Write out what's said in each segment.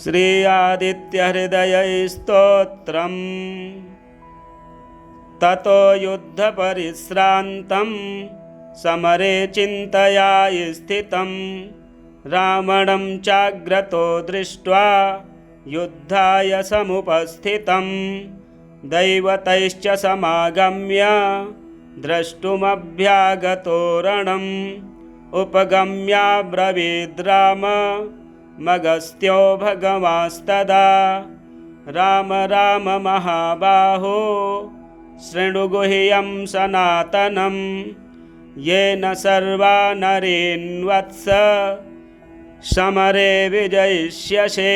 श्री आदित्यहृदयस्तोत्रम्। ततो युद्धपरिश्रान्तं समरे चिन्तया स्थितं रावणं चाग्रतो दृष्ट्वा युद्धाय समुपस्थितं दैवतैश्च समागम्य द्रष्टुमभ्यागतो रणम् उपगम्याब्रवीद्राम मगस्त्यो भगवांस्तदा राम राम महाबाहो शृणु गुह्यं सनातनं येन सर्वा नरेन्वत्स समरे विजयिष्यसे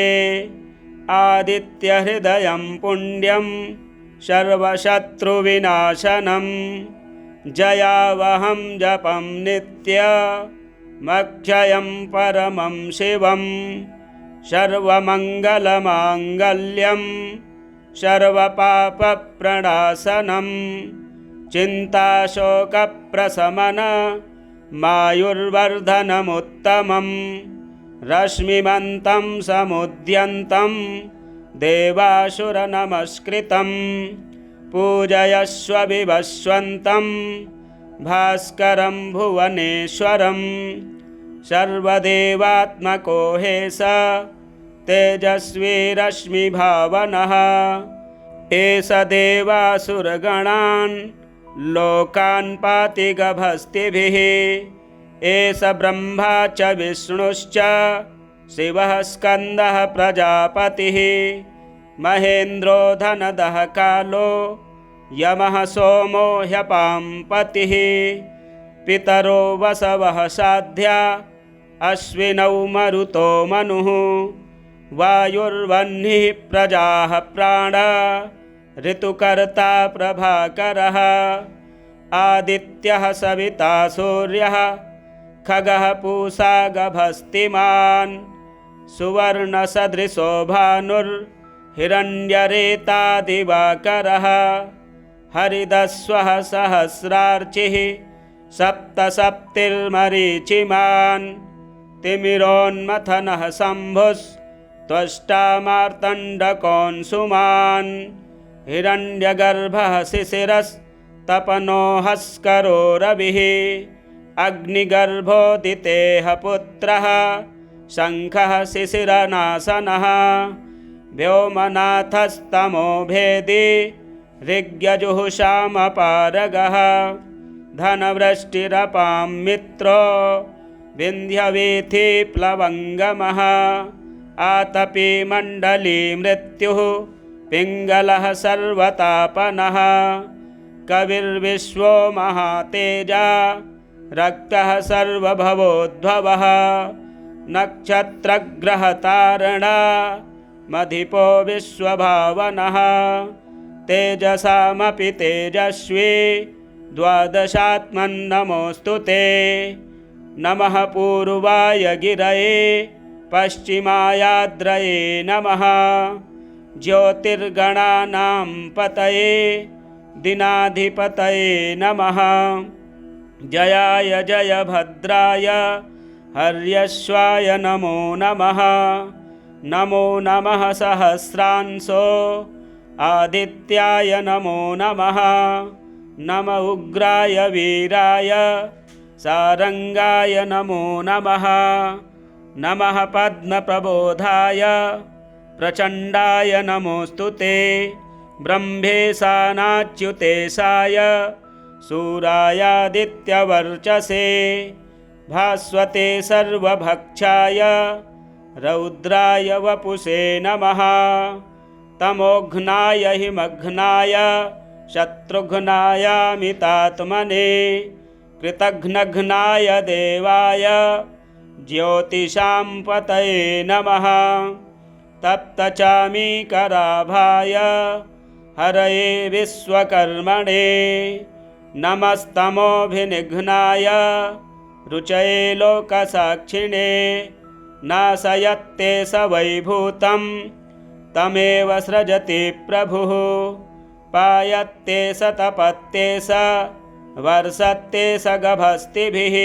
आदित्यहृदयं पुण्यं सर्वशत्रुविनाशनं जयावहं जपं नित्यमक्षयं परमं शिवं सर्वमङ्गलमाङ्गल्यं सर्वपापप्रणाशनं चिन्ताशोकप्रशमनमायुर्वर्धनमुत्तमं रश्मिमन्तं समुद्यन्तं देवासुरनमस्कृतं पूजयस्व विवस्वन्तं भास्करं भुवनेश्वरं सर्वदेवात्मको हे स तेजस्वी रश्मिभावनः एष देवासुरगणान् लोकान् पाति गभस्तिभिः एष ब्रह्मा च विष्णुश्च शिवः स्कन्दः प्रजापतिः महेन्द्रो धनदः कालो यमः सोमो ह्यपाम्पतिः पितरो वसवः साध्या अश्विनौ मरुतो मनुः वायुर्वह्निः प्रजाः प्राण ऋतुकर्ता प्रभाकरः आदित्यः सविता सूर्यः खगः पूषा गभस्तिमान् सुवर्णसदृशो भानुर्हिरण्यरेता दिवाकरः हरिदस्वः सहस्रार्चिः सप्तसप्तिर्मरीचिमान् तिमिरोन्मथनः शम्भुस्त्वष्टा मार्तण्डकोऽंशुमान् हिरण्यगर्भः शिशिरस्तपनो हस्करो रविः अग्निगर्भोदितेः पुत्रः शङ्खः शिशिरनाशनः व्योमनाथस्तमो भेदी ऋग्यजुःषामपारगः धनवृष्टिरपां मित्रो विन्ध्यवीथिप्लवङ्गमः आतपी मण्डली मृत्युः पिङ्गलः सर्वतापनः कविर्विश्वो महातेजा रक्तः सर्वभवोद्भवः नक्षत्रग्रहतारणा मधिपो विश्वभावनः तेजसामपि तेजस्वी द्वादशात्मन्नमोऽस्तु ते नमः पूर्वाय गिरये पश्चिमायाद्रये नमः ज्योतिर्गणानां पतये दिनाधिपतये नमः जयाय जयभद्राय हर्यश्वाय नमो नमः नमो नमः सहस्रांशो आदित्याय नमो नमः नम उग्राय वीराय सारंगाय नमो नमः नमः पद्मप्रबोधाय प्रचण्डाय नमोऽस्तु ते ब्रह्मेशानाच्युतेशाय सूरायादित्यवर्चसे भास्वते सर्वभक्षाय रौद्राय वपुषे नमः तमोघ्नाय हिमघ्नाय शत्रुघ्नायामितात्मने कृतघ्नघ्नाय देवाय ज्योतिषां पतये नमः तप्तचामीकराभाय हरये विश्वकर्मणे नमस्तमोभिनिघ्नाय रुचये लोकसाक्षिणे नाशयत्ते स वैभूतं तमेव सृजति प्रभुः पायत्ते स तपत्ते स वर्षत्ते स गभस्तिभिः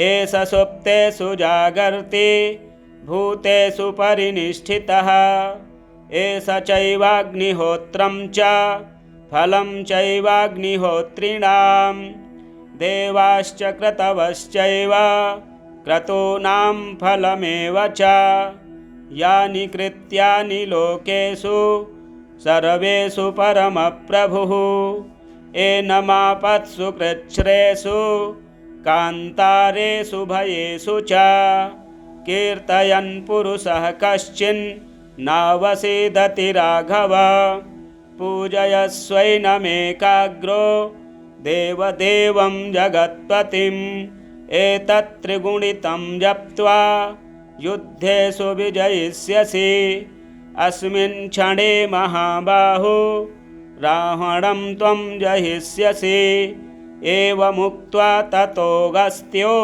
एष सुप्ते सुजागर्ति भूतेषु परिनिष्ठितः एष चैवाग्निहोत्रं च फलं चैवाग्निहोत्रिणां देवाश्च क्रतवश्चैव क्रतूनां फलमेव च यानि कृत्यानि लोकेषु सर्वेषु परमप्रभुः एनमापत्सु कृच्छ्रेषु कान्तारेषु भयेषु च कीर्तयन् पुरुषः कश्चिन्नावसीदति राघव पूजयस्वैनमेकाग्रो देवदेवं जगत्पतिम् एतत्त्रिगुणितं जप्त्वा युद्धेषु विजयिष्यसि अस्मिन् क्षणे महाबाहो रावणं त्वं जहिष्यसि एवमुक्त्वा ततोऽगस्त्यो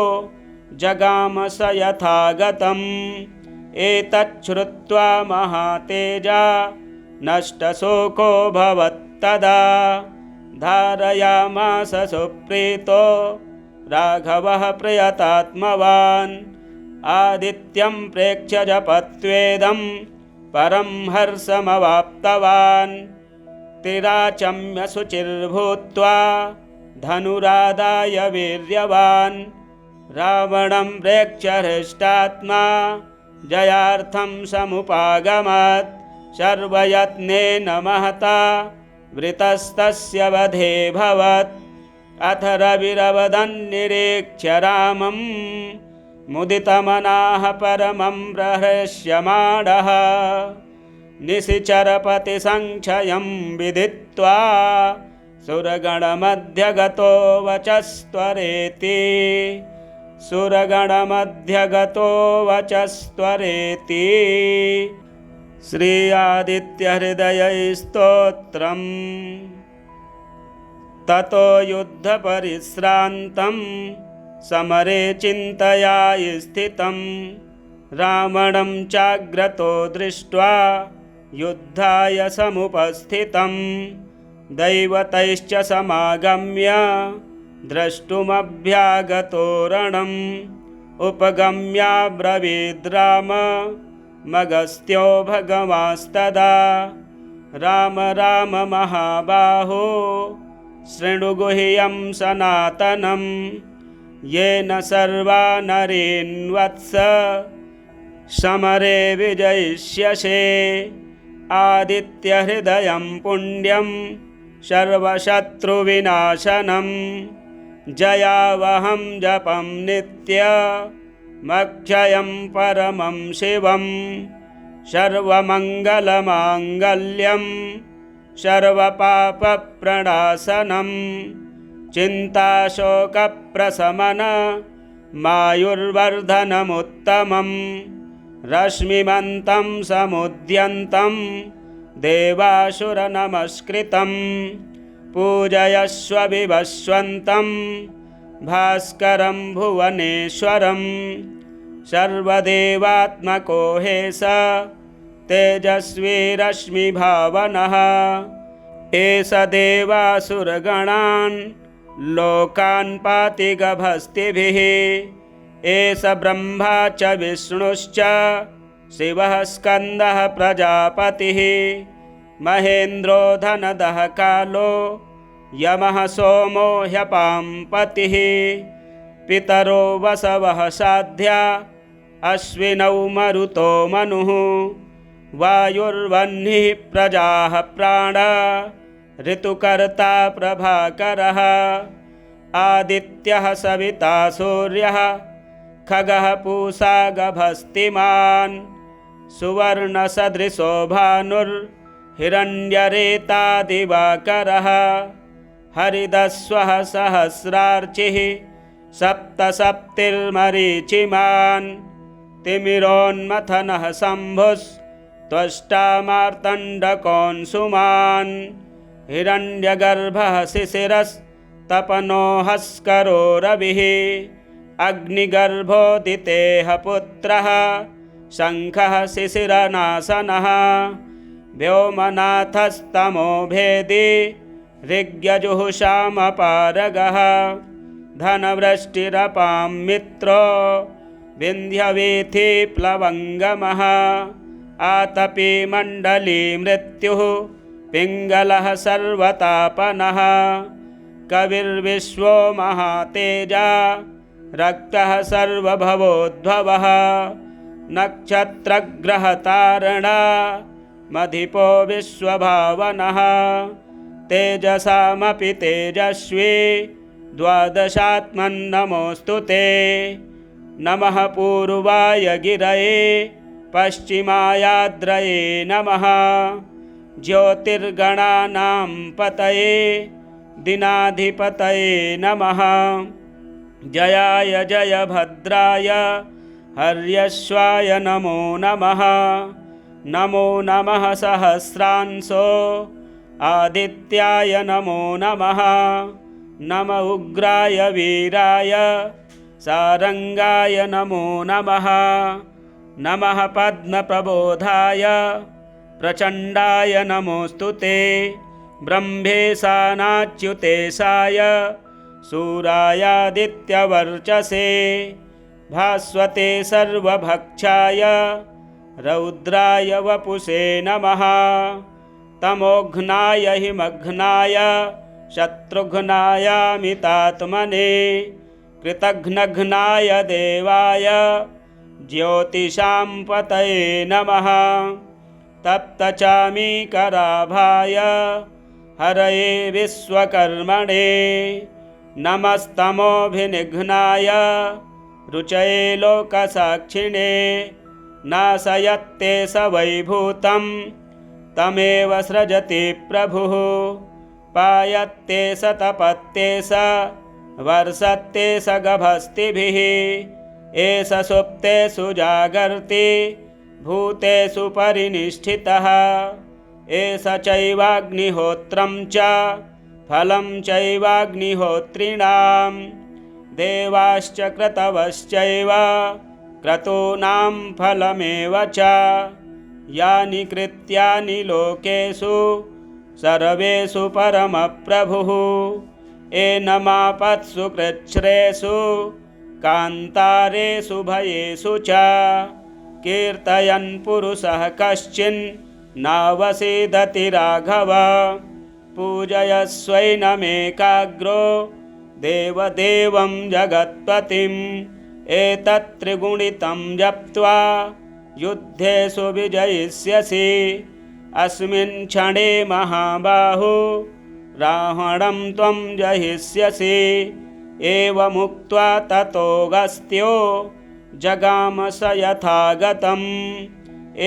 जगाम स यथागतम् एतच्छ्रुत्वा महातेजा नष्टशोको भवत्तदा धारयामास सुप्रीतो राघवः प्रयतात्मवान् आदित्यं प्रेक्ष्य जपत्वेदं परं हर्षमवाप्तवान् तिराचम्य शुचिर्भूत्वा धनुरादाय वीर्यवान् रावणं प्रेक्ष्य हृष्टात्मा जयार्थं समुपागमत् सर्वयत्नेन महता वृतस्तस्य वधेऽभवत् अथ रविरवदन्निरीक्ष्य रामं मुदितमनाः परमं प्रहृष्यमाणः निशिचरपतिसङ्क्षयं विदित्वा सुरगणमध्यगतो वचस्त्वरेति सुरगणमध्यगतो वचस्त्वरेति। श्री आदित्यहृदयस्तोत्रम्। ततो युद्धपरिश्रान्तं समरे चिन्तया स्थितं रावणं चाग्रतो दृष्ट्वा युद्धाय समुपस्थितं दैवतैश्च समागम्य द्रष्टुमभ्यागतो रणम् उपगम्याब्रवीद्राम मगस्त्यो भगवांस्तदा राम राम महाबाहो शृणु गुह्यं सनातनं येन सर्वा नरेन्वत्स समरे विजयिष्यसे आदित्यहृदयं पुण्यं सर्वशत्रुविनाशनं जयावहं जपं नित्यमक्षयं परमं शिवं सर्वमङ्गलमाङ्गल्यं सर्वपापप्रणाशनं चिन्ताशोकप्रशमनमायुर्वर्धनमुत्तमं रश्मिमन्तं समुद्यन्तं देवासुरनमस्कृतं पूजयस्व विवस्वन्तं भास्करं भुवनेश्वरं सर्वदेवात्मको हे स तेजस्वी रश्मिभावनः एष देवासुरगणान् लोकान् पाति गभस्तिभिः एष ब्रह्मा च विष्णुश्च शिवः स्कन्दः प्रजापतिः महेन्द्रो धनदः कालो यमः सोमो ह्यपां पतिः पितरो वसवः साध्या अश्विनौ मरुतो मनुः वायुर्वह्निः प्रजाः प्राण ऋतुकर्ता प्रभाकरः आदित्यः सविता सूर्यः खगः पूषा गभस्तिमान् सुवर्णसदृशो भानुर्हिरण्यरेता दिवाकरः हरिदस्वः सहस्रार्चिः सप्तसप्तिर्मरीचिमान् तिमिरोन्मथनः शम्भुस्त्वष्टा मार्तण्डकोऽंशुमान् हिरण्यगर्भः शिशिरस्तपनो हस्करो रविः अग्निगर्भोदितेः पुत्रः शङ्खः शिशिरनाशनः व्योमनाथस्तमो भेदी ऋग्यजुःषामपारगः धनवृष्टिरपां मित्रो विन्ध्यवीथि प्लवङ्गमः आतपी मण्डली मृत्युः पिङ्गलः सर्वतापनः कविर्विश्वो महातेजा रक्तः सर्वभवोद्भवः नक्षत्रग्रहतारणा मधिपो विश्वभावनः तेजसामपि तेजस्वी द्वादशात्मन्नमोऽस्तु ते नमः पूर्वाय गिरये पश्चिमायाद्रये नमः ज्योतिर्गणानां पतये दिनाधिपतये नमः जयाय जयभद्राय हर्यश्वाय नमो नमः नमो नमः सहस्रांशो आदित्याय नमो नमः नम उग्राय वीराय सारंगाय नमो नमः नमः पद्मप्रबोधाय प्रचण्डाय नमोऽस्तु ते ब्रह्मेशानाच्युतेशाय सूरायादित्यवर्चसे भास्वते सर्वभक्षाय रौद्राय वपुषे नमः तमोघ्नाय हिमघ्नाय शत्रुघ्नायामितात्मने कृतघ्नघ्नाय देवाय ज्योतिषां पतये नमः तप्तचामीकराभाय हरये विश्वकर्मणे नमस्तमोभिनिघ्नाय रुचये लोकसाक्षिणे नाशयत्ते स वैभूतं तमेव सृजति प्रभुः पायत्ते स तपत्ते स वर्षत्ते स गभस्तिभिः एष सुप्तेषु जागर्ति भूतेषु परिनिष्ठितः एष चैवाग्निहोत्रं च फलं चैवाग्निहोत्रिणां देवाश्च क्रतवश्चैव क्रतूनां फलमेव च यानि कृत्यानि लोकेषु सर्वेषु परमप्रभुः एनमापत्सु कृच्छ्रेषु कान्तारेषु भयेषु च कीर्तयन् पुरुषः कश्चिन् नावसीदति राघव पूजयस्वैनमेकाग्रो देवदेवं जगत्पतिम् एतत्त्रिगुणितं जप्त्वा युद्धेषु विजयिष्यसि अस्मिन् क्षणे महाबाहो रावणं त्वं जहिष्यसि एवमुक्त्वा ततोऽगस्त्यो जगाम स यथागतम्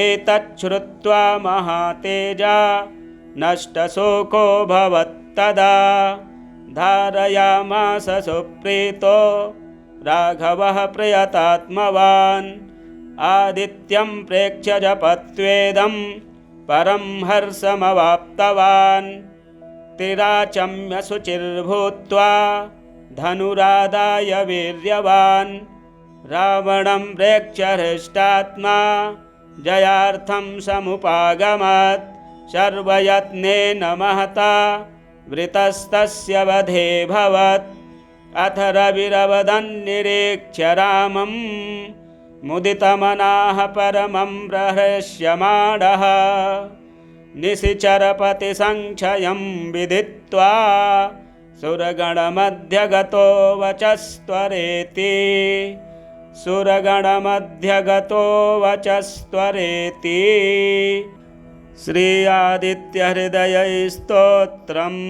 एतच्छ्रुत्वा महातेजा नष्टशोको भवत्तदा धारयामास सुप्रीतो राघवः प्रयतात्मवान् आदित्यं प्रेक्ष्य जपत्वेदं परं हर्षमवाप्तवान् तिराचम्य शुचिर्भूत्वा धनुरादाय वीर्यवान् रावणं प्रेक्ष्य हृष्टात्मा जयार्थं समुपागमत् सर्वयत्नेन महता वृतस्तस्य वधेऽभवत् अथ रविरवदन्निरीक्ष्य रामं मुदितमनाः परमं प्रहृष्यमाणः निशिचरपतिसङ्क्षयं विदित्वा सुरगणमध्यगतो वचस्त्वरेति सुरगणमध्यगतो वचस्त्वरेति श्री आदित्यहृदयस्तोत्रम्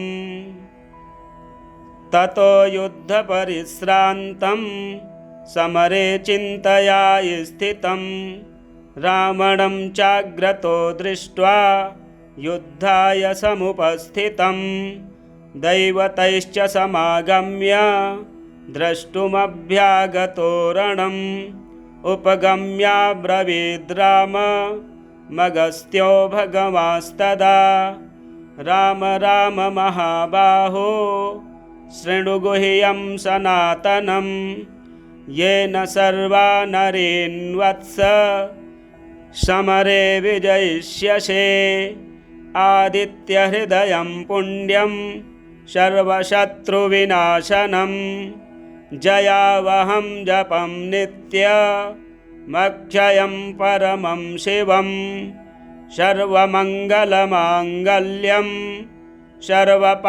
ततो युद्धपरिश्रान्तं समरे चिन्तया स्थितं रावणं चाग्रतो दृष्ट्वा युद्धाय समुपस्थितं दैवतैश्च समागम्य द्रष्टुमभ्यागतो रणम् उपगम्याब्रवीद्राम मगस्त्यो भगवास्तदा राम राम महाबाहो शृणु गुह्यं सनातनं येन सर्वा नरेन्वत्स समरे विजयिष्यसे आदित्यहृदयं पुण्यं सर्वशत्रुविनाशनं जयावहं जपं नित्यमक्षयं परमं शिवं सर्वमङ्गलमाङ्गल्यं सर्वपापप्रणाशनं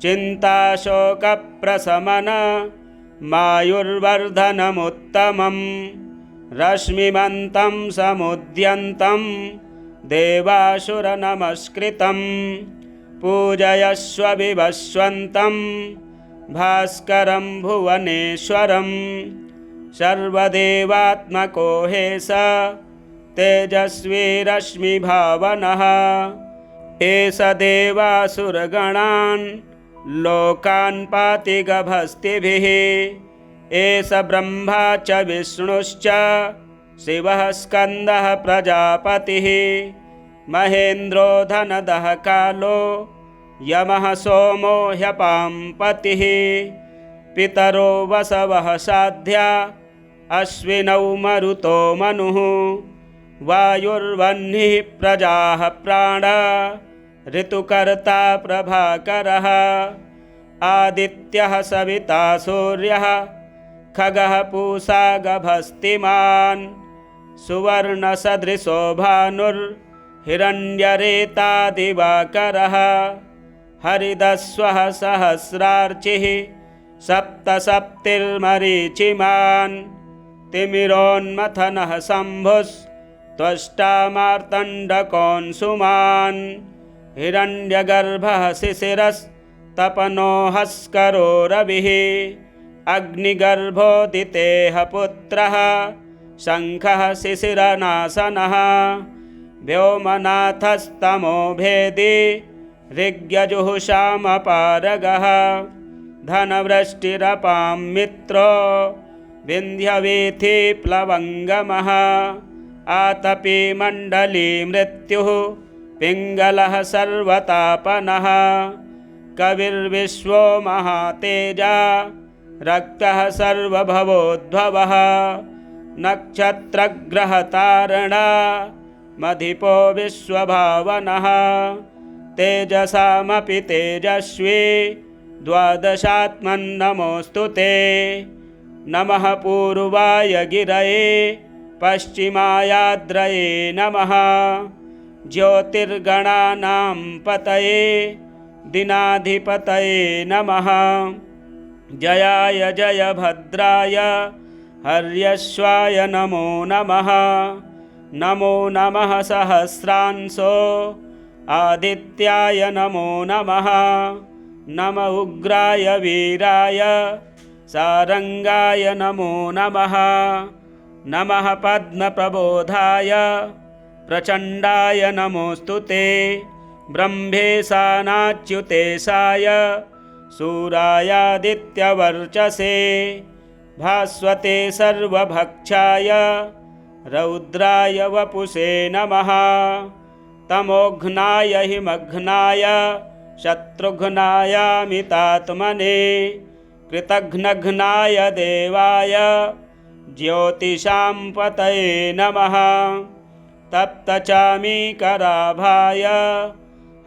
चिन्ताशोकप्रशमनमायुर्वर्धनमुत्तमं रश्मिमन्तं समुद्यन्तं देवासुरनमस्कृतं पूजयस्व विवस्वन्तं भास्करं भुवनेश्वरं सर्वदेवात्मको हे स तेजस्वी रश्मिभावनः एष देवासुरगणान् लोकान् पाति गभस्तिभिः एष ब्रह्मा च विष्णुश्च शिवः स्कन्दः प्रजापतिः महेन्द्रो धनदः कालो यमः सोमो ह्यपां पतिः पितरो वसवः साध्या अश्विनौ मरुतो मनुः वायुर्वह्निः प्रजाः प्राण ऋतुकर्ता प्रभाकरः आदित्यः सविता सूर्यः खगः पूषा गभस्तिमान् सुवर्णसदृशो भानुर्हिरण्यरेता दिवाकरः हरिदस्वः सहस्रार्चिः सप्तसप्तिर्मरीचिमान् तिमिरोन्मथनः शम्भुस्त्वष्टा मार्तण्डकोऽंशुमान् हिरण्यगर्भः शिशिरस्तपनो हस्करो रविः अग्निगर्भोदितेः पुत्रः शङ्खः शिशिरनाशनः व्योमनाथस्तमो भेदी ऋग्यजुःषामपारगः धनवृष्टिरपां मित्रो विन्ध्यवीथिप्लवङ्गमः आतपी मण्डली मृत्युः पिङ्गलः सर्वतापनः कविर्विश्वो महातेजा रक्तः सर्वभवोद्भवः नक्षत्रग्रहतारणा मधिपो विश्वभावनः तेजसामपि तेजस्वी द्वादशात्मन्नमोऽस्तु ते नमः पूर्वाय गिरये पश्चिमायाद्रये नमः ज्योतिर्गणानां पतये दिनाधिपतये नमः जयाय जयभद्राय हर्यश्वाय नमो नमः नमो नमः सहस्रांशो आदित्याय नमो नमः नम उग्राय वीराय सारंगाय नमो नमः नमः पद्मप्रबोधाय प्रचण्डाय नमोऽस्तु ते ब्रह्मेशानाच्युतेशाय सूरायादित्यवर्चसे भास्वते सर्वभक्षाय रौद्राय वपुषे नमः तमोघ्नाय हिमघ्नाय शत्रुघ्नायामितात्मने कृतघ्नघ्नाय देवाय ज्योतिषां पतये नमः तप्तचामीकराभाय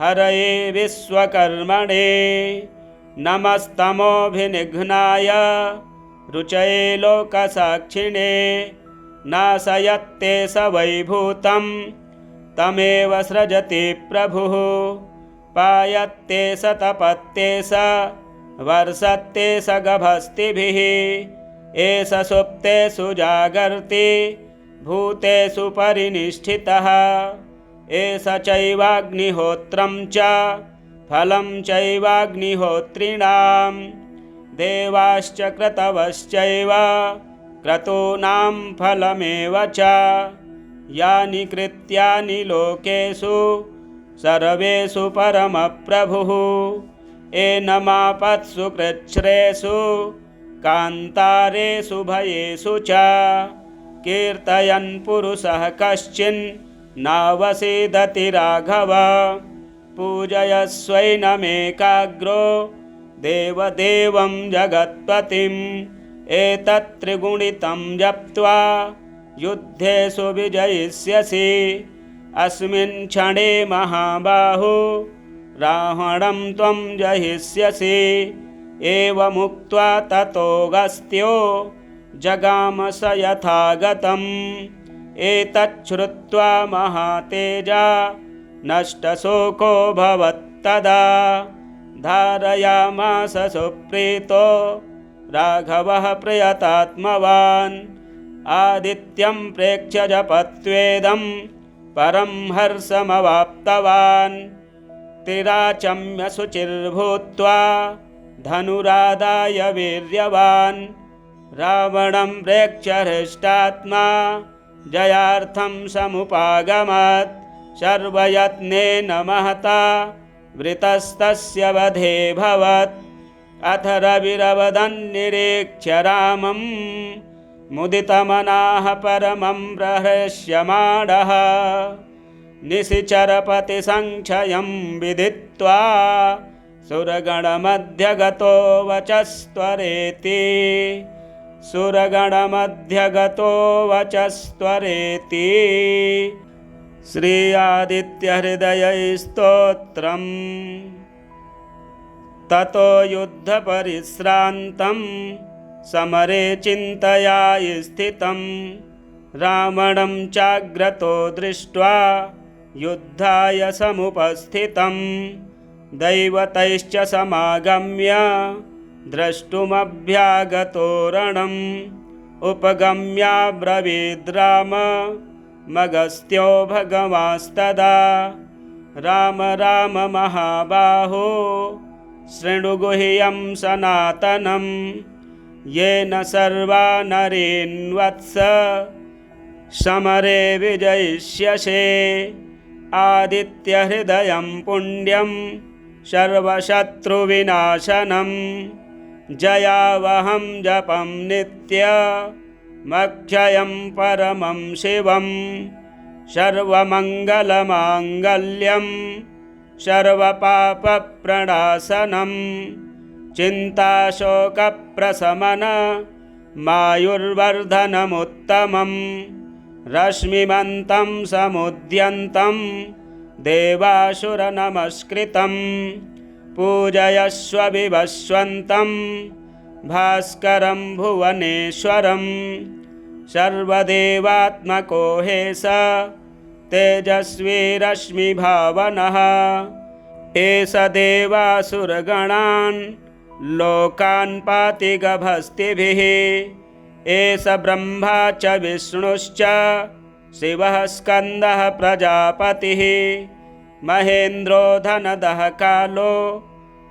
हरये विश्वकर्मणे नमस्तमोभिनिघ्नाय रुचये लोकसाक्षिणे नाशयत्ते स वैभूतं तमेव सृजति प्रभुः पायत्ते स तपत्ते स वर्षत्ते स गभस्तिभिः एष सुप्तेषु जागर्ति भूतेषु परिनिष्ठितः एष चैवाग्निहोत्रं च फलं चैवाग्निहोत्रिणां देवाश्च क्रतवश्चैव क्रतूनां फलमेव च यानि कृत्यानि लोकेषु सर्वेषु परमप्रभुः एनमापत्सु कृच्छ्रेषु कान्तारेषु भयेषु च कीर्तयन् पुरुषः कश्चिन् नावसीदति राघव पूजयस्वैनमेकाग्रो देवदेवं जगत्पतिम् एतत्त्रिगुणितं जप्त्वा युद्धेषु विजयिष्यसि अस्मिन् क्षणे महाबाहो रावणं त्वं जहिष्यसि एवमुक्त्वा ततोऽगस्त्यो जगाम स यथागतम्। एतच्छ्रुत्वा महातेजा नष्टशोको भवत्तदा। धारयामास सुप्रीतो राघवः प्रयतात्मवान्। आदित्यं प्रेक्ष्य जपत्वेदं परं हर्षमवाप्तवान्। तिराचम्य शुचिर्भूत्वा धनुरादाय वीर्यवान्। रावणं प्रेक्ष्य हृष्टात्मा जयार्थं समुपागमत्। सर्वयत्नेन महता वृतस्तस्य वधे भवत्। अथ रविरवदन्निरीक्ष्य रामं मुदितमनाः परमं प्रहृष्यमाणः। निशिचरपतिसङ्क्षयं विदित्वा सुरगणमध्यगतो वचस्त्वरेति। सुरगणमध्यगतो वचस्त्वरेति। श्री आदित्यहृदयस्तोत्रम्। ततो युद्धपरिश्रान्तं समरे चिन्तया स्थितं। रावणं चाग्रतो दृष्ट्वा युद्धाय समुपस्थितं। दैवतैश्च समागम्य द्रष्टुमभ्यागतो रणम्। उपगम्याब्रवीद् राम मगस्त्यो भगवांस्तदा। राम राम महाबाहो शृणु गुह्यं सनातनं। येन सर्वा नरेन्वत्स समरे विजयिष्यसे। आदित्यहृदयं पुण्यं सर्वशत्रुविनाशनं। जयावहं जपं नित्यमक्षयं परमं शिवं। सर्वमङ्गलमाङ्गल्यं सर्वपापप्रणाशनं। चिन्ताशोकप्रशमन मायुर्वर्धनमुत्तमम्। रश्मिमन्तं समुद्यन्तं देवासुरनमस्कृतं। पूजयस्व विवस्वन्तं भास्करं भुवनेश्वरं। सर्वदेवात्मको हे स तेजस्वी रश्मिभावनः। एष देवासुरगणान् लोकान् पाति गभस्तिभिः। एष ब्रह्मा च विष्णुश्च शिवः स्कन्दः प्रजापतिः। महेन्द्रो धनदः कालो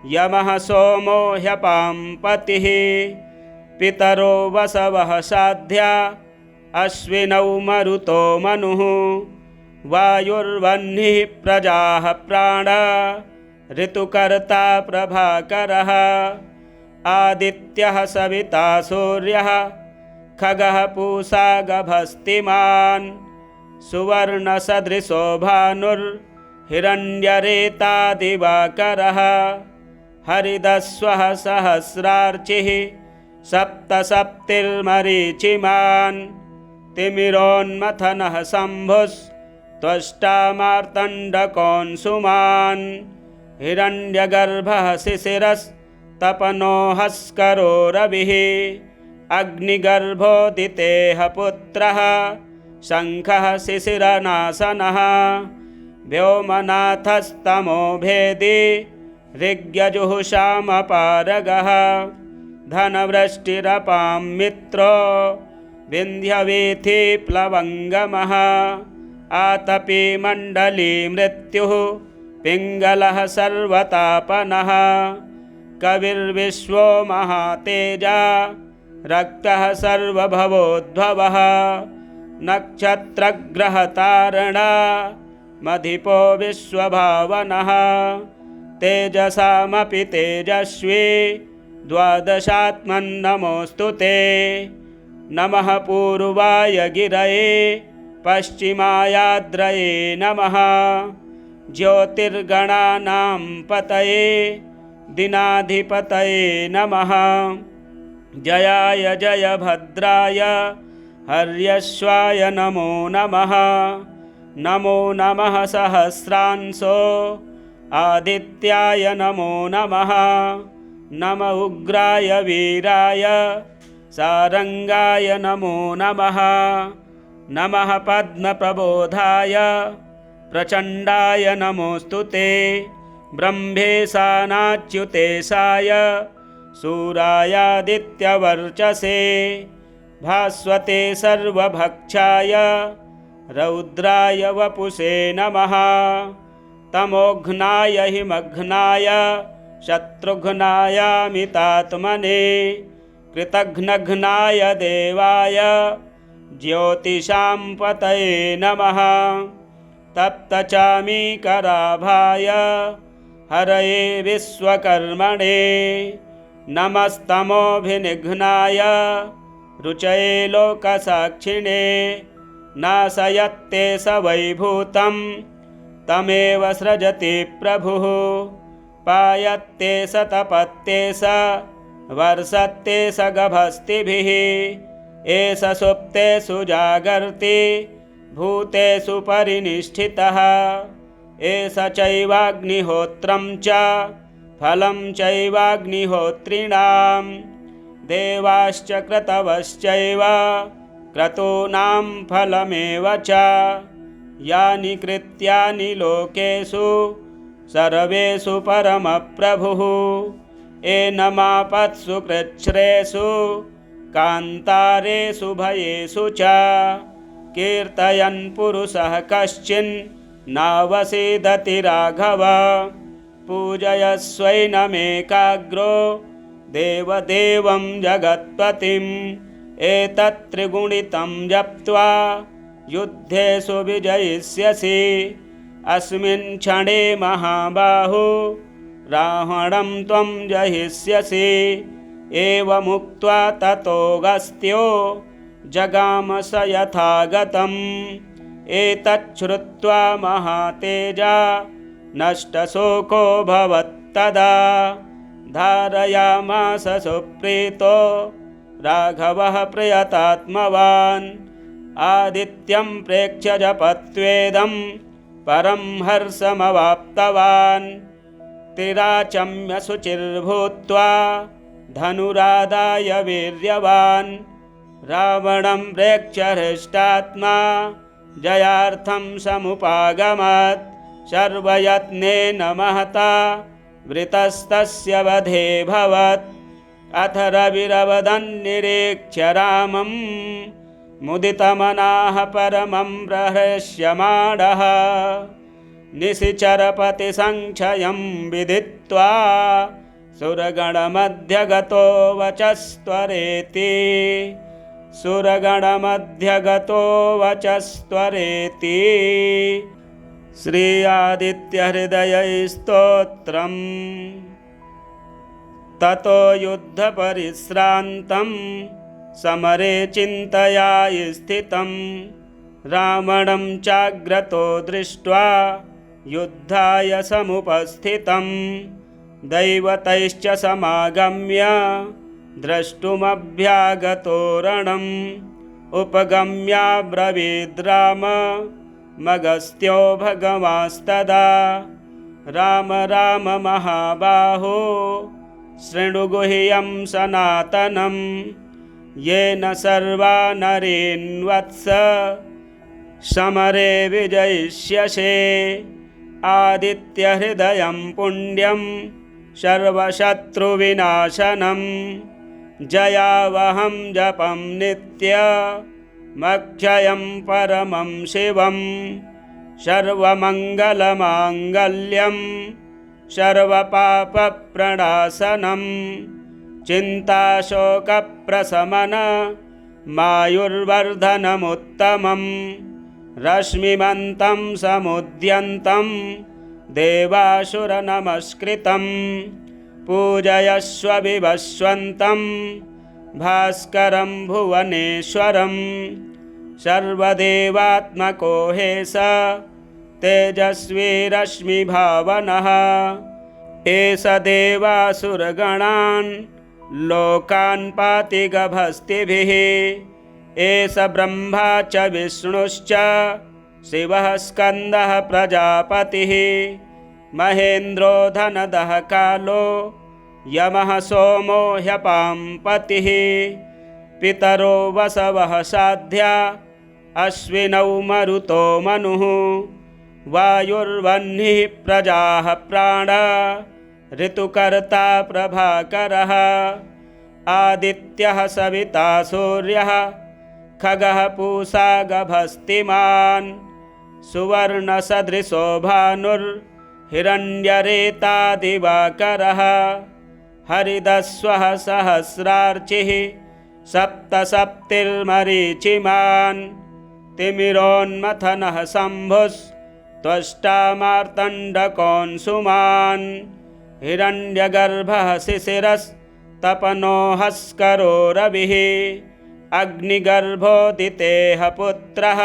यमः सोमो ह्यपां पतिः। पितरो वसवः साध्या अश्विनौ मरुतो मनुः। वायुर्वह्निः प्रजाः प्राण ऋतुकर्ता प्रभाकरः। आदित्यः सविता सूर्यः खगः पूषा गभस्तिमान्। सुवर्णसदृशो भानुर्हिरण्यरेता दिवाकरः। हरिदस्वः सहस्रार्चिः सप्तसप्तिर्मरीचिमान्। तिमिरोन्मथनः शम्भुस्त्वष्टा मार्तण्डकोऽंशुमान्। हिरण्यगर्भः शिशिरस्तपनो हस्करो रविः। अग्निगर्भोदितेः पुत्रः शङ्खः शिशिरनाशनः। व्योमनाथस्तमो भेदी ऋग्यजुःषामपारगः। धनवृष्टिरपां मित्रो विन्ध्यवीथिप्लवङ्गमः। आतपी मण्डली मृत्युः पिङ्गलः सर्वतापनः। कविर्विश्वो महातेजा रक्तः सर्वभवोद्भवः। नक्षत्रग्रहतारणा मधिपो विश्वभावनः। तेजसामपि तेजस्वी द्वादशात्मन्नमोऽस्तु ते। नमः पूर्वाय गिरये पश्चिमायाद्रये नमः। ज्योतिर्गणानां पतये दिनाधिपतये नमः। जयाय जयभद्राय हर्यश्वाय नमो नमः। नमो नमः सहस्रांशो आदित्याय नमो नमः। नम उग्राय वीराय सारंगाय नमो नमः। नमः पद्मप्रबोधाय प्रचण्डाय नमोऽस्तु ते। ब्रह्मेशानाच्युतेशाय सूरायादित्यवर्चसे भास्वते सर्वभक्षाय रौद्राय वपुषे नमः। तमोघ्नाय हिमघ्नाय शत्रुघ्नायामितात्मने कृतघ्नघ्नाय देवाय ज्योतिषां पतये नमः। तप्तचामीकराभाय हरये विश्वकर्मणे नमस्तमोभिनिघ्नाय रुचये लोकसाक्षिणे नाशयत्ते स वैभूतं तमेव सृजति प्रभुः पायत्ते स तपत्ते स वर्षत्ते स गभस्तिभिः एष सुप्तेषु जागर्ति भूतेषु परिनिष्ठितः एष चैवाग्निहोत्रं च फलं चैवाग्निहोत्रिणां देवाश्च क्रतवश्चैव क्रतूनां फलमेव च यानि कृत्यानि लोकेषु सर्वेषु परमप्रभुः एनमापत्सु कृच्छ्रेषु कान्तारेषु भयेषु च कीर्तयन् पुरुषः कश्चिन् नावसीदति राघव पूजयस्वैनमेकाग्रो देवदेवं जगत्पतिम् एतत् त्रिगुणितं जप्त्वा युद्धेषु विजयिष्यसि अस्मिन् क्षणे महाबाहो रावणं त्वं जहिष्यसि एवमुक्त्वा ततोऽगस्त्यो जगाम स यथागतम् एतच्छ्रुत्वा महातेजा नष्टशोको भवत्तदा धारयामास सुप्रीतो राघवः प्रयतात्मवान् आदित्यं प्रेक्ष्य जपत्वेदं परं हर्षमवाप्तवान् तिराचम्य शुचिर्भूत्वा धनुरादाय वीर्यवान् रावणं प्रेक्ष्य हृष्टात्मा जयार्थं समुपागमत् सर्वयत्नेन महता वृतस्तस्य वधेऽभवत् अथ रविरवदन्निरीक्ष्य रामं मुदितमनाः परमं प्रहृष्यमाणः निशिचरपतिसङ्क्षयं विदित्वा सुरगणमध्यगतो वचस्त्वरेति सुरगणमध्यगतो वचस्त्वरेति। श्री आदित्यहृदयस्तोत्रम्। ततो युद्धपरिश्रान्तं समरे चिन्तया स्थितं रावणं चाग्रतो दृष्ट्वा युद्धाय समुपस्थितं दैवतैश्च समागम्य द्रष्टुमभ्यागतो रणम् उपगम्याब्रवीद्राम मगस्त्यो भगवांस्तदा राम राम महाबाहो शृणु गुह्यं सनातनं येन सर्वा नरेन्वत्स समरे विजयिष्यसे आदित्यहृदयं पुण्यं सर्वशत्रुविनाशनं जयावहं जपं नित्यमक्षयं परमं शिवं सर्वमङ्गलमाङ्गल्यं सर्वपापप्रणाशनं चिन्ताशोकप्रशमन मायुर्वर्धनमुत्तमं रश्मिमन्तं समुद्यन्तं देवासुरनमस्कृतं पूजयस्व विवस्वन्तं भास्करं भुवनेश्वरं सर्वदेवात्मको हेश तेजस्वी रश्मिभावनः एष देवासुरगणान् लोकान् पाति गभस्तिभिः एष ब्रह्मा च विष्णुश्च शिवः स्कन्दः प्रजापतिः महेन्द्रो धनदः कालो यमः सोमो ह्यपां पतिः पितरो वसवः साध्या अश्विनौ मरुतो मनुः वायुर्वह्निः प्रजाः प्राणा ऋतुकर्ता प्रभाकरः आदित्यः सविता सूर्यः खगः पूषा गभस्तिमान् सुवर्णसदृशो भानुर्हिरण्यरेता दिवाकरः हरिदस्वः सहस्रार्चिः सप्तसप्तिर्मरीचिमान् तिमिरोन्मथनः शम्भुस्त्वष्टा मार्तण्डकोऽंशुमान् हिरण्यगर्भः शिशिरस्तपनोऽहस्करो रविः अग्निगर्भोदितेः पुत्रः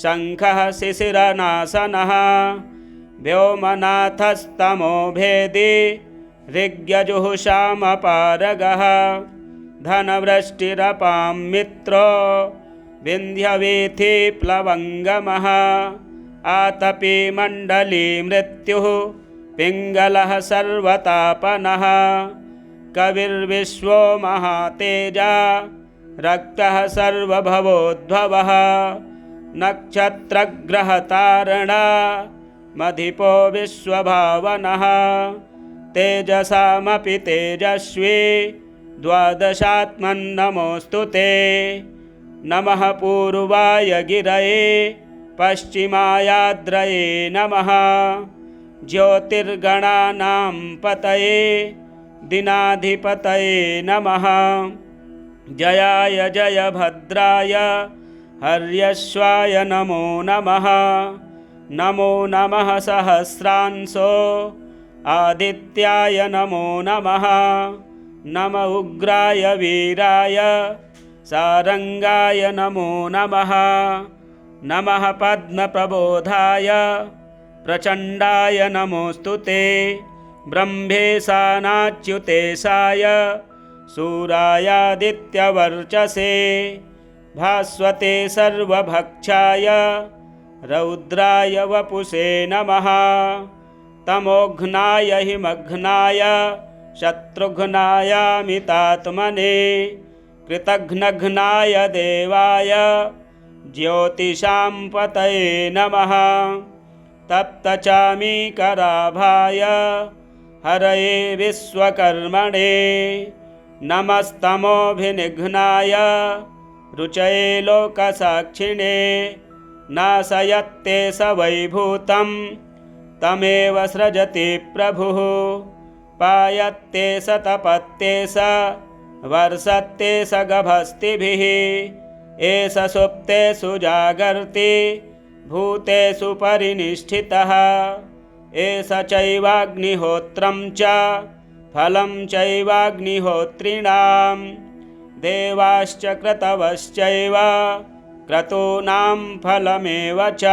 शङ्खः शिशिरनाशनः व्योमनाथस्तमो भेदी ऋग्यजुःषामपारगः धनवृष्टिरपां मित्रो विन्ध्यवीथिप्लवङ्गमः आतपी मण्डली मृत्युः पिङ्गलः सर्वतापनः कविर्विश्वो महातेजा रक्तः सर्वभवोद्भवः नक्षत्रग्रहतारणा मधिपो विश्वभावनः तेजसामपि तेजस्वी द्वादशात्मन्नमोऽस्तु ते नमः पूर्वाय गिरये पश्चिमायाद्रये नमः ज्योतिर्गणानां पतये दिनाधिपतये नमः जयाय जयभद्राय हर्यश्वाय नमो नमः नमो नमः सहस्रांशो आदित्याय नमो नमः नम उग्राय वीराय सारंगाय नमो नमः नमः पद्मप्रबोधाय प्रचण्डाय नमोऽस्तु ते ब्रह्मेशानाच्युतेशाय सूरायादित्यवर्चसे भास्वते सर्वभक्षाय रौद्राय वपुषे नमः तमोघ्नाय हिमघ्नाय शत्रुघ्नायामितात्मने कृतघ्नघ्नाय देवाय ज्योतिषां पतये नमः तप्तचामीकराभाय हरये विश्वकर्मणे नमस्तमोभिनिघ्नाय रुचये लोकसाक्षिणे नाशयत्ते स वैभूतं तमेव सृजति प्रभुः पायत्ते स तपत्ते स वर्षत्ते स गभस्तिभिः एष सुप्तेषु जागर्ति भूतेषु परिनिष्ठितः एष चैवाग्निहोत्रं च फलं चैवाग्निहोत्रिणां देवाश्च क्रतवश्चैव क्रतूनां फलमेव च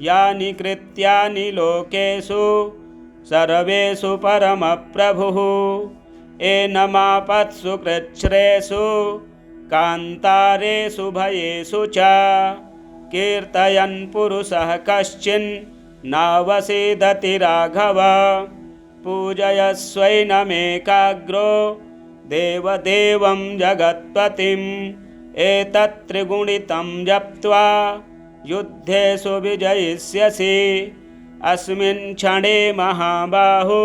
यानि कृत्यानि लोकेषु सर्वेषु परमप्रभुः एनमापत्सु कृच्छ्रेषु कान्तारेषु भयेषु च कीर्तयन् पुरुषः कश्चिन् नावसीदति राघव पूजयस्वैनमेकाग्रो देवदेवं जगत्पतिम् एतत्त्रिगुणितं जप्त्वा युद्धेषु विजयिष्यसि अस्मिन् क्षणे महाबाहो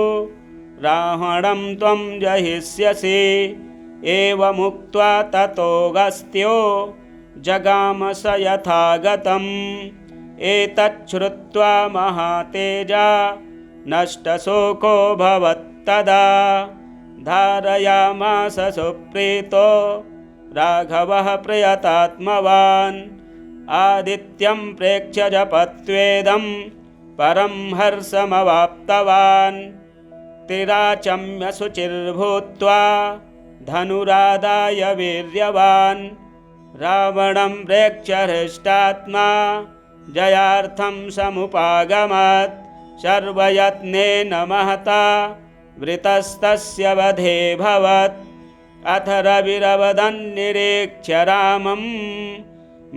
रावणं त्वं जहिष्यसि एवमुक्त्वा ततोऽगस्त्यो जगाम स यथागतम् एतच्छ्रुत्वा महातेजा नष्टशोको भवत्तदा धारयामास सुप्रीतो राघवः प्रयतात्मवान् आदित्यं प्रेक्ष्य जपत्वेदं परं हर्षमवाप्तवान् तिराचम्य शुचिर्भूत्वा धनुरादाय वीर्यवान् रावणं प्रेक्ष्य हृष्टात्मा जयार्थं समुपागमत् सर्वयत्नेन महता वृतस्तस्य वधेऽभवत् अथ रविरवदन्निरीक्ष्य रामं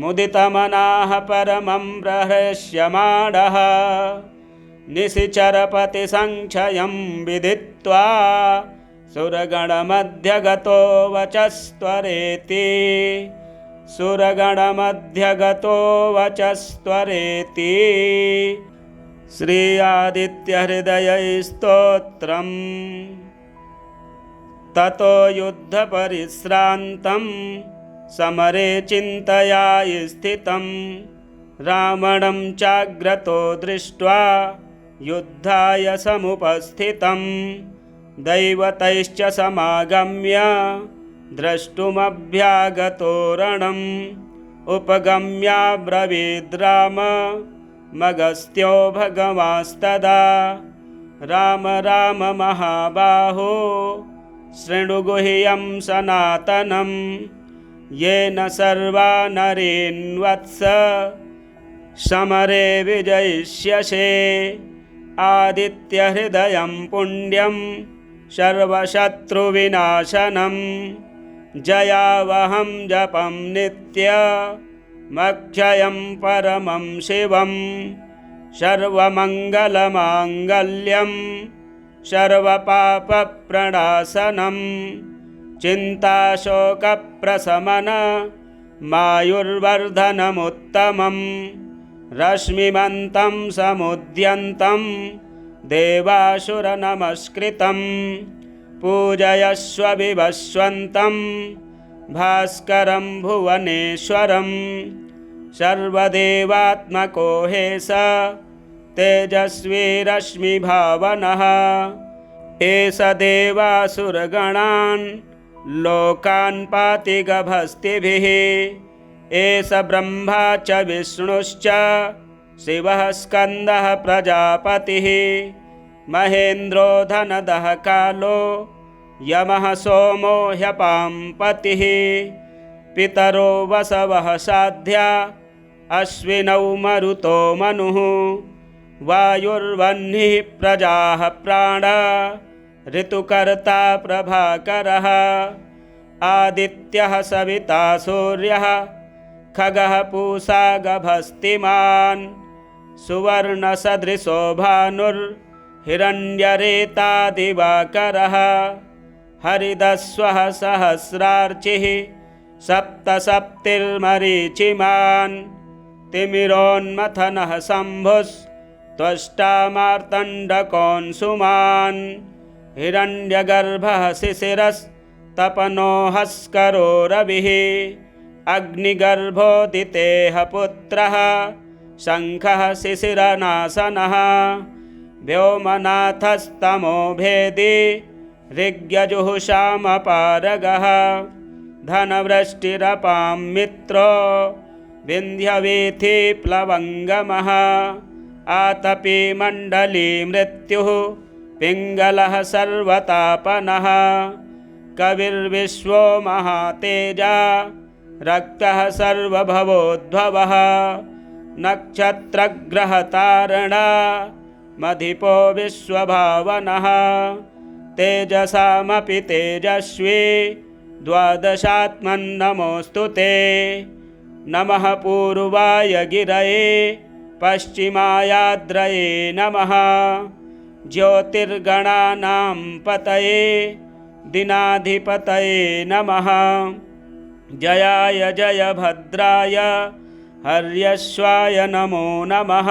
मुदितमनाः परमं प्रहृष्यमाणः निशिचरपतिसङ्क्षयं विदित्वा सुरगणमध्यगतो वचस्त्वरेति सुरगणमध्यगतो वचस्त्वरेति। श्री आदित्यहृदयस्तोत्रम्। ततो युद्धपरिश्रान्तं समरे चिन्तया स्थितं रावणं चाग्रतो दृष्ट्वा युद्धाय समुपस्थितं दैवतैश्च समागम्य द्रष्टुमभ्यागतो रणम् उपगम्याब्रवीद्राम मगस्त्यो भगवास्तदा राम राम महाबाहो शृणु गुह्यं सनातनं येन सर्वा नरेन्वत्स समरे विजयिष्यसे आदित्यहृदयं पुण्यं सर्वशत्रुविनाशनं जयावहं जपं नित्यमक्षयं परमं शिवं सर्वमङ्गलमाङ्गल्यं सर्वपापप्रणाशनं चिन्ताशोकप्रशमन मायुर्वर्धनमुत्तमं रश्मिमन्तं समुद्यन्तं देवासुरनमस्कृतं पूजयस्व विवस्वन्तं भास्करं भुवनेश्वरं सर्वदेवात्मको हे स तेजस्वी रश्मिभावनः एष देवासुरगणान् लोकान् पाति गभस्तिभिः एष ब्रह्मा च विष्णुश्च शिवः स्कन्दः प्रजापतिः महेन्द्रो धनदः कालो यमः सोमो ह्यपाम्पतिः पितरो वसवः साध्या अश्विनौ मरुतो मनुः वायुर्वह्निः प्रजाः प्राण ऋतुकर्ता प्रभाकरः आदित्यः सविता सूर्यः खगः पूषा गभस्तिमान् सुवर्णसदृशो भानुर्हिरण्यरेता दिवाकरः हरिदस्वः सहस्रार्चिः सप्तसप्तिर्मरीचिमान् तिमिरोन्मथनः शम्भुस्त्वष्टा मार्तण्डकोऽंशुमान् हिरण्यगर्भः शिशिरस्तपनोऽहस्करो रविः अग्निगर्भोदितेः पुत्रः शङ्खः शिशिरनाशनः व्योमनाथस्तमो भेदी ऋग्यजुःषामपारगः धनवृष्टिरपां मित्रो विन्ध्यवीथिप्लवङ्गमः आतपी मण्डली मृत्युः पिङ्गलः सर्वतापनः कविर्विश्वो महातेजा रक्तः सर्वभवोद्भवः नक्षत्रग्रहतारणा मधिपो विश्वभावनः तेजसामपि तेजस्वी द्वादशात्मन्नमोऽस्तु ते नमः पूर्वाय गिरये पश्चिमायाद्रये नमः ज्योतिर्गणानां पतये दिनाधिपतये नमः जयाय जयभद्राय हर्यश्वाय नमो नमः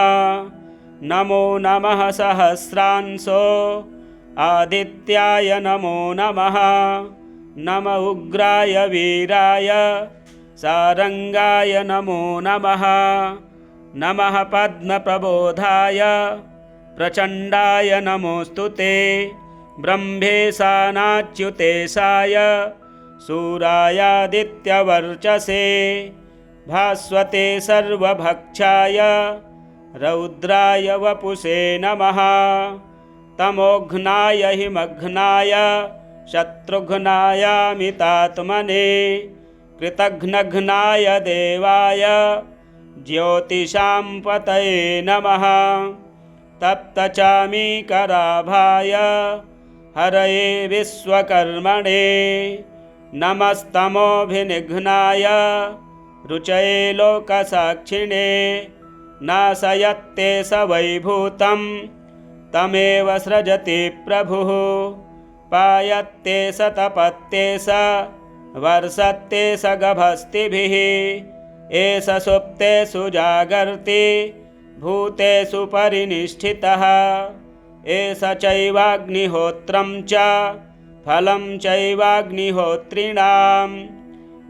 नमो नमः सहस्रांशो आदित्याय नमो नमः नम उग्राय वीराय सारंगाय नमो नमः नमः पद्मप्रबोधाय प्रचण्डाय नमोऽस्तु ते ब्रह्मेशानाच्युतेशाय सूरायादित्यवर्चसे भास्वते सर्वभक्षाय रौद्राय वपुषे नमः तमोघ्नाय हिमघ्नाय शत्रुघ्नायामितात्मने कृतघ्नघ्नाय देवाय ज्योतिषां पतये नमः तप्तचामीकराभाय हरये विश्वकर्मणे नमस्तमोभिनिघ्नाय रुचये लोकसाक्षिणे नाशयत्ते स वैभूतं तमेव सृजति प्रभुः पायत्ते स तपत्ते स वर्षत्ते स गभस्तिभिः एष सुप्तेषु जागर्ति भूतेषु परिनिष्ठितः एष चैवाग्निहोत्रं च फलं चैवाग्निहोत्रिणां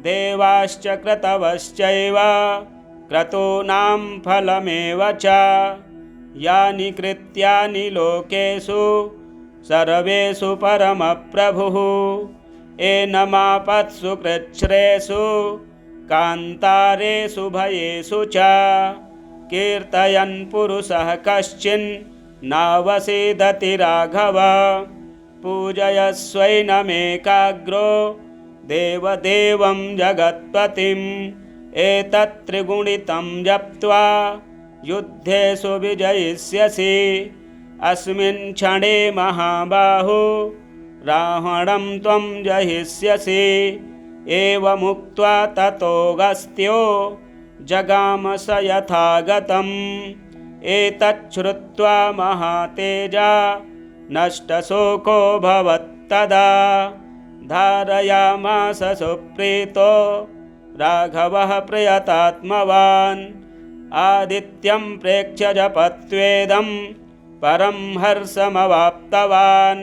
देवाश्च क्रतवश्चैव क्रतूनां फलमेव च यानि कृत्यानि लोकेषु सर्वेषु परमप्रभुः एनमापत्सु कृच्छ्रेषु कान्तारेषु भयेषु च कीर्तयन् पुरुषः कश्चिन् नावसीदति राघव पूजयस्वैनमेकाग्रो देवदेवं जगत्पतिम् एतत्त्रिगुणितं जप्त्वा युद्धेषु विजयिष्यसि अस्मिन् क्षणे महाबाहो रावणं त्वं जहिष्यसि एवमुक्त्वा ततोऽगस्त्यो जगाम स यथागतम् एतच्छ्रुत्वा महातेजा नष्टशोको भवत्तदा धारयामास सुप्रीतो राघवः प्रयतात्मवान् आदित्यं प्रेक्ष्य जपत्वेदं परं हर्षमवाप्तवान्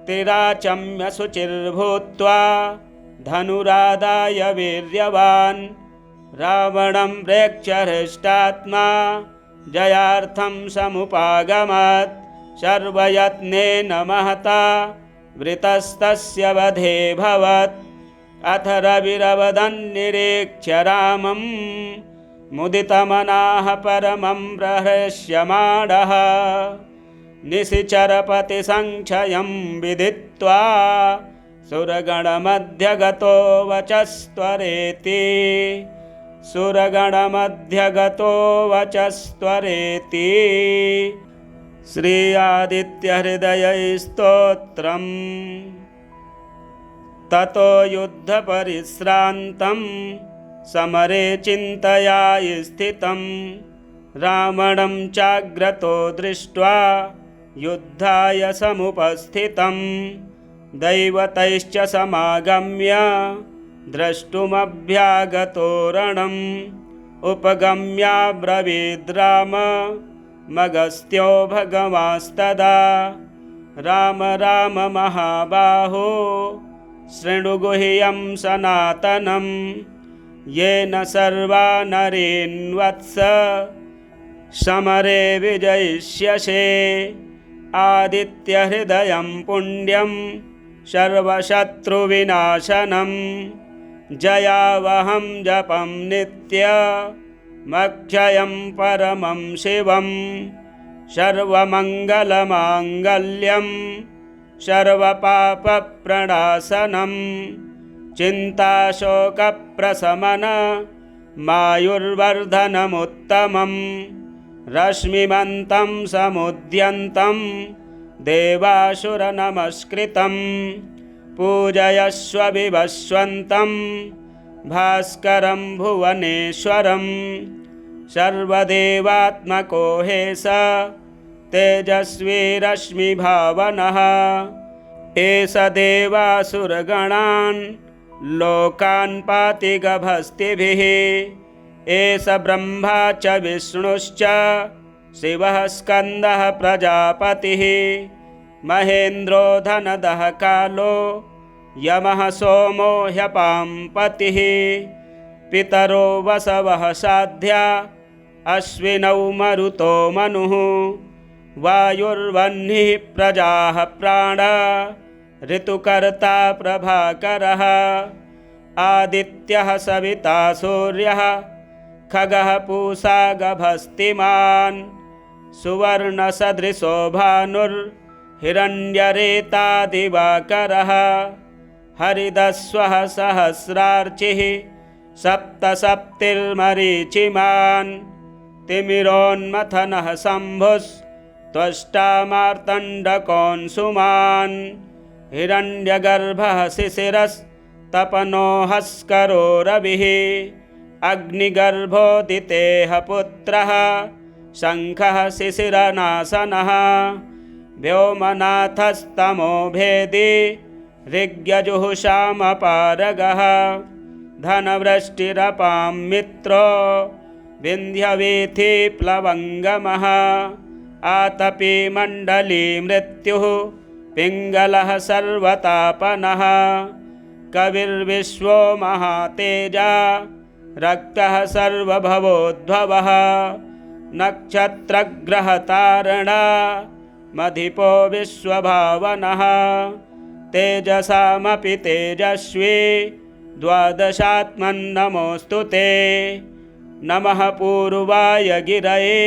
तिराचम्य शुचिर्भूत्वा धनुरादाय वीर्यवान् रावणं प्रेक्ष्य हृष्टात्मा जयार्थं समुपागमत् सर्वयत्नेन महता वृतस्तस्य वधेऽभवत् अथ रविरवदन्निरीक्ष्य रामं मुदितमनाः परमं प्रहृष्यमाणः निशिचरपतिसङ्क्षयं विदित्वा सुरगणमध्यगतो वचस्त्वरेति सुरगणमध्यगतो वचस्त्वरेति। श्री आदित्यहृदयस्तोत्रम्। ततो युद्धपरिश्रान्तं समरे चिन्तया स्थितं रावणं चाग्रतो दृष्ट्वा युद्धाय समुपस्थितं दैवतैश्च समागम्य द्रष्टुमभ्यागतो रणम् उपगम्याब्रवीद्राम मगस्त्यो भगवांस्तदा राम राम महाबाहो शृणु गुह्यं सनातनं येन सर्वा नरेन्वत्स समरे विजयिष्यसे आदित्यहृदयं पुण्यं सर्वशत्रुविनाशनं जयावहं जपं नित्यमक्षयं परमं शिवं सर्वमङ्गलमाङ्गल्यं सर्वपापप्रणाशनं चिन्ताशोकप्रशमनमायुर्वर्धनमुत्तमं रश्मिमन्तं समुद्यन्तं देवासुरनमस्कृतं पूजयस्व विवस्वन्तं भास्करं भुवनेश्वरं सर्वदेवात्मको हेश तेजस्वी रश्मिभावनः एष देवासुरगणान् लोकान् पाति गभस्तिभिः एष ब्रह्मा च विष्णुश्च शिवः स्कन्दः प्रजापतिः महेन्द्रो धनदः कालो यमः सोमो ह्यपाम्पतिः पितरो वसवः साध्या अश्विनौ मरुतो मनुः वायुर्वह्निः प्रजाः प्राण ऋतुकर्ता प्रभाकरः आदित्यः सविता सूर्यः खगः पूषा गभस्तिमान् सुवर्णसदृशो भानुर्हिरण्यरेता दिवाकरः हरिदस्वः सहस्रार्चिः सप्तसप्तिर्मरीचिमान् तिमिरोन्मथनः शम्भुस्त्वष्टा मार्तण्डकोऽंशुमान् हिरण्यगर्भः शिशिरस्तपनो हस्करो रविः अग्निगर्भोदितेह पुत्रः शङ्खः शिशिरनाशनः व्योमनाथस्तमो भेदी ऋग्यजुःषामपारगः धनवृष्टिरपां मित्रो विन्ध्यवीथिप्लवङ्गमः आतपी मण्डली मृत्युः पिङ्गलः सर्वतापनः कविर्विश्वो महातेजा रक्तः सर्वभवोद्भवः नक्षत्रग्रहतारणा मधिपो विश्वभावनः तेजसामपि तेजस्वी द्वादशात्मन्नमोऽस्तु ते नमः पूर्वाय गिरये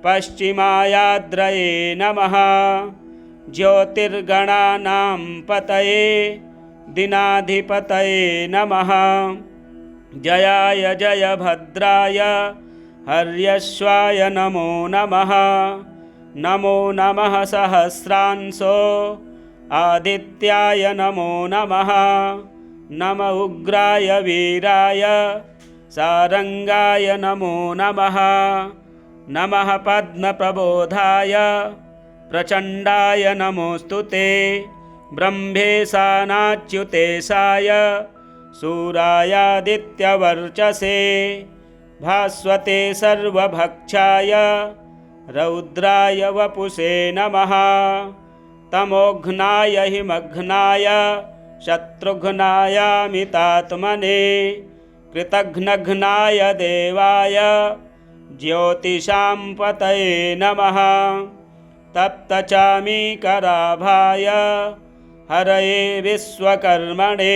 पश्चिमायाद्रये नमः ज्योतिर्गणानां पतये दिनाधिपतये नमः जयाय जयभद्राय हर्यश्वाय नमो नमः नमो नमः सहस्रांशो आदित्याय नमो नमः नम उग्राय वीराय सारंगाय नमो नमः नमः पद्मप्रबोधाय प्रचण्डाय नमोऽस्तु ते ब्रह्मेशानाच्युतेशाय सूरायादित्यवर्चसे भास्वते सर्वभक्षाय रौद्राय वपुषे नमः तमोघ्नाय हिमघ्नाय शत्रुघ्नायामितात्मने कृतघ्नघ्नाय देवाय ज्योतिषां पतये नमः तप्तचामीकराभाय हरये विश्वकर्मणे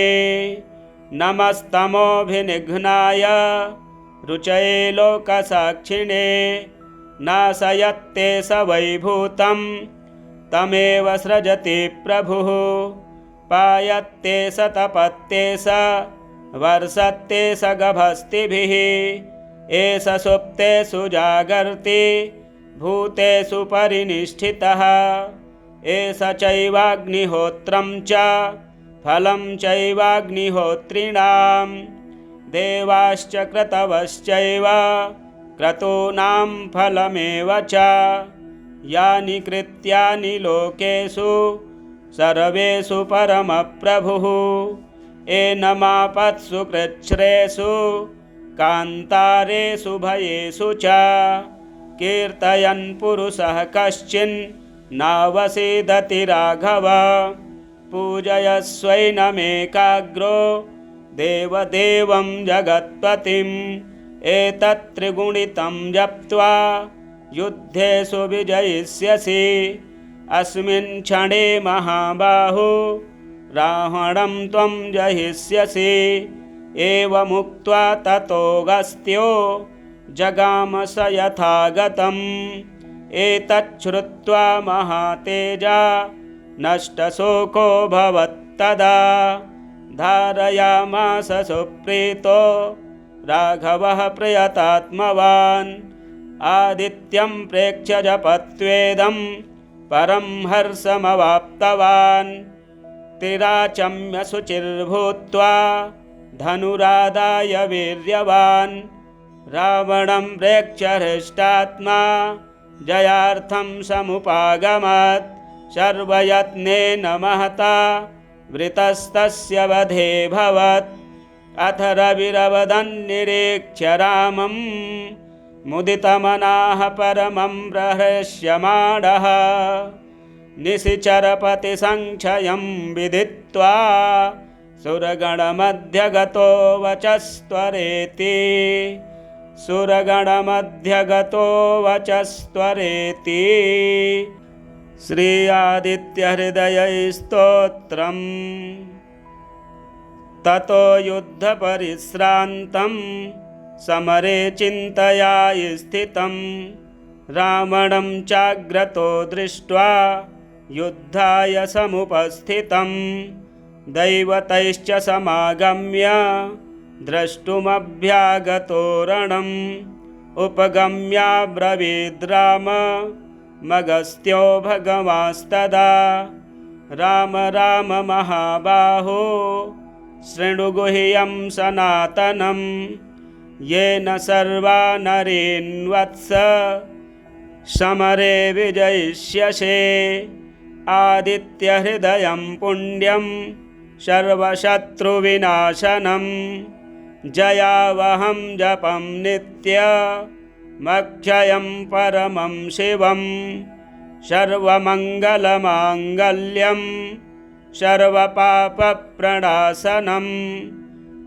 नमस्तमोभिनिघ्नाय रुचये लोकसाक्षिणे नाशयत्ते स वैभूतं तमेव सृजति प्रभुः पायत्ते स तपत्ते स वर्षत्ते स गभस्तिभिः एष सुप्तेषु जागर्ति भूतेषु परिनिष्ठितः एष चैवाग्निहोत्रं च फलं चैवाग्निहोत्रिणां देवाश्च क्रतवश्चैव क्रतूनां फलमेव च यानि कृत्यानि लोकेषु सर्वेषु परमप्रभुः एनमापत्सु कृच्छ्रेषु कान्तारेषु भयेषु च कीर्तयन् पुरुषः कश्चिन्नावसीदति राघव पूजयस्वैनमेकाग्रो देवदेवं जगत्पतिम् एतत्त्रिगुणितं जप्त्वा युद्धेषु विजयिष्यसि अस्मिन् क्षणे महाबाहो रावणं त्वं जहिष्यसि एवमुक्त्वा ततोऽगस्त्यो जगाम स यथागतम् एतच्छ्रुत्वा महातेजा नष्टशोको भवत्तदा धारयामास सुप्रीतो राघवः प्रयतात्मवान् आदित्यं प्रेक्ष्य जपत्वेदं परं हर्षमवाप्तवान् तिराचम्य शुचिर्भूत्वा धनुरादाय वीर्यवान् रावणं प्रेक्ष्य हृष्टात्मा जयार्थं समुपागमत् सर्वयत्नेन महता वृतस्तस्य वधेऽभवत् अथ रविरवदन्निरीक्ष्य रामं मुदितमनाः परमं प्रहृष्यमाणः निशिचरपतिसङ्क्षयं विदित्वा सुरगणमध्यगतो वचस्त्वरेति सुरगणमध्यगतो वचस्त्वरेति श्री आदित्यहृदयस्तोत्रम् ततो युद्धपरिश्रान्तं समरे चिन्तया स्थितं रावणं चाग्रतो दृष्ट्वा युद्धाय समुपस्थितं दैवतैश्च समागम्य द्रष्टुमभ्यागतो रणम् उपगम्याब्रवीद्राम मगस्त्यो भगवांस्तदा राम राम महाबाहो शृणु गुह्यं सनातनं येन सर्वा नरेन्वत्स समरे विजयिष्यसे आदित्यहृदयं पुण्यं सर्वशत्रुविनाशनं जयावहं जपं नित्यमक्षयं परमं शिवं सर्वमङ्गलमाङ्गल्यं सर्वपापप्रणाशनं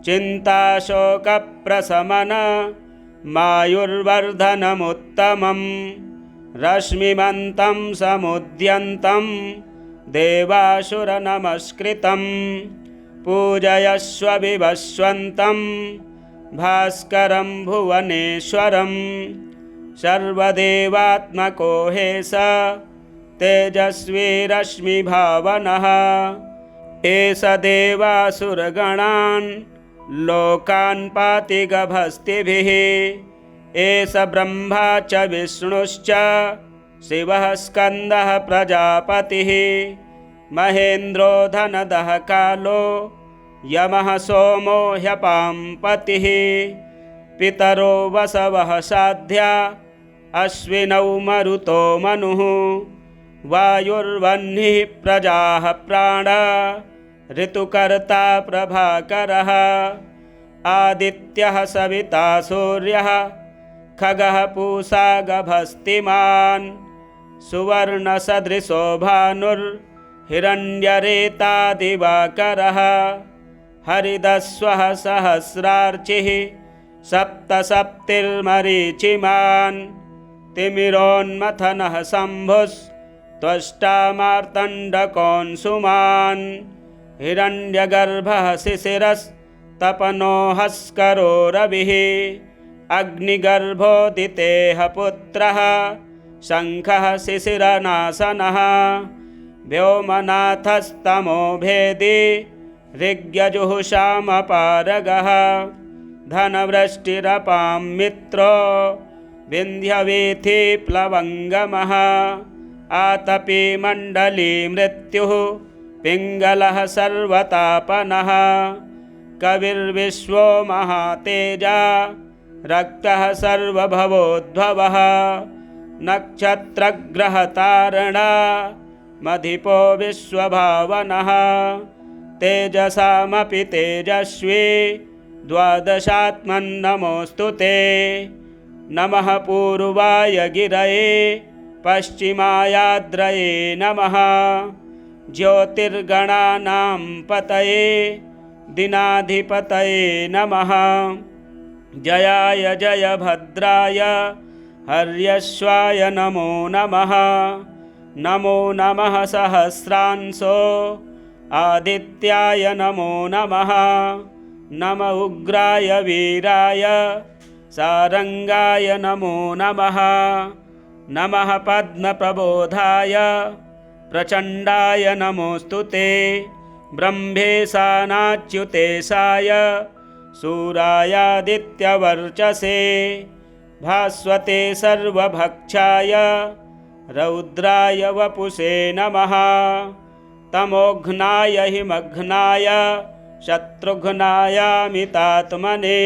चिन्ताशोकप्रशमनमायुर्वर्धनमुत्तमं रश्मिमन्तं समुद्यन्तं देवासुरनमस्कृतं पूजयस्व विवस्वन्तं भास्करं भुवनेश्वरं सर्वदेवात्मको हे स तेजस्वी रश्मिभावनः एष देवासुरगणान् लोकान् पाति गभस्तिभिः एष ब्रह्मा च विष्णुश्च शिवः स्कन्दः प्रजापतिः महेन्द्रो धनदः कालो यमः सोमो ह्यपां पतिः पितरो वसवः साध्या अश्विनौ मरुतो मनुः वायुर्वह्निः प्रजाः प्राण ऋतुकर्ता प्रभाकरः आदित्यः सविता सूर्यः खगः पूषा गभस्तिमान् सुवर्णसदृशो भानुर्हिरण्यरेता दिवाकरः हरिदस्वः सहस्रार्चिः सप्तसप्तिर्मरीचिमान् तिमिरोन्मथनः शम्भुस्त्वष्टा मार्तण्डकोऽंशुमान् हिरण्यगर्भः शिशिरस्तपनो हस्करो रविः अग्निगर्भोदितेः पुत्रः शङ्खः शिशिरनाशनः व्योमनाथस्तमो भेदी ऋग्यजुःषामपारगः धनवृष्टिरपां मित्रो विन्ध्यवीथिप्लवङ्गमः आतपी मण्डली मृत्युः पिङ्गलः सर्वतापनः कविर्विश्वो महातेजा रक्तः सर्वभवोद्भवः नक्षत्रग्रहतारणा मधिपो विश्वभावनः तेजसामपि तेजस्वी द्वादशात्मन्नमोऽस्तु ते नमः पूर्वाय गिरये पश्चिमायाद्रये नमः ज्योतिर्गणानां पतये दिनाधिपतये नमः जयाय जयभद्राय हर्यश्वाय नमो नमः नमो नमः सहस्रांशो आदित्याय नमो नमः नम उग्राय वीराय सारंगाय नमो नमः नमः पद्मप्रबोधाय प्रचण्डाय नमोऽस्तु ते ब्रह्मेशानाच्युतेशाय सूरायादित्यवर्चसे भास्वते सर्वभक्षाय रौद्राय वपुषे नमः तमोघ्नाय हिमघ्नाय शत्रुघ्नायामितात्मने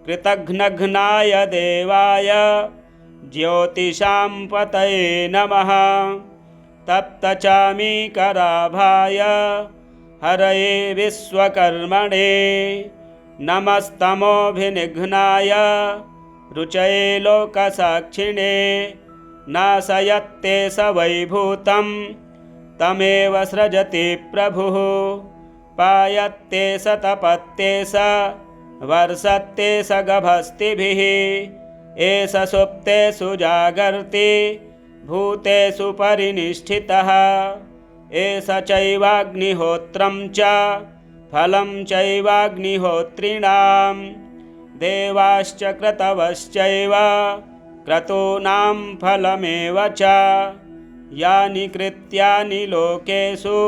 कृतघ्नघ्नाय देवाय ज्योतिषां पतये नमः तप्तचामीकराभाय हरये विश्वकर्मणे नमस्तमोभिनिघ्नाय रुचये लोकसाक्षिणे नाशयत्ते स वैभूतं तमेव सृजति प्रभुः पायत्ते स तपत्ते स वर्षत्ते स गभस्तिभिः एष सुप्तेषु जागर्ति भूतेषु परिनिष्ठितः एष चैवाग्निहोत्रं च फलं चैवाग्निहोत्रिणां देवाश्च क्रतवश्चैव क्रतूनां फलमेव च यानि कृत्यानि लोकेषु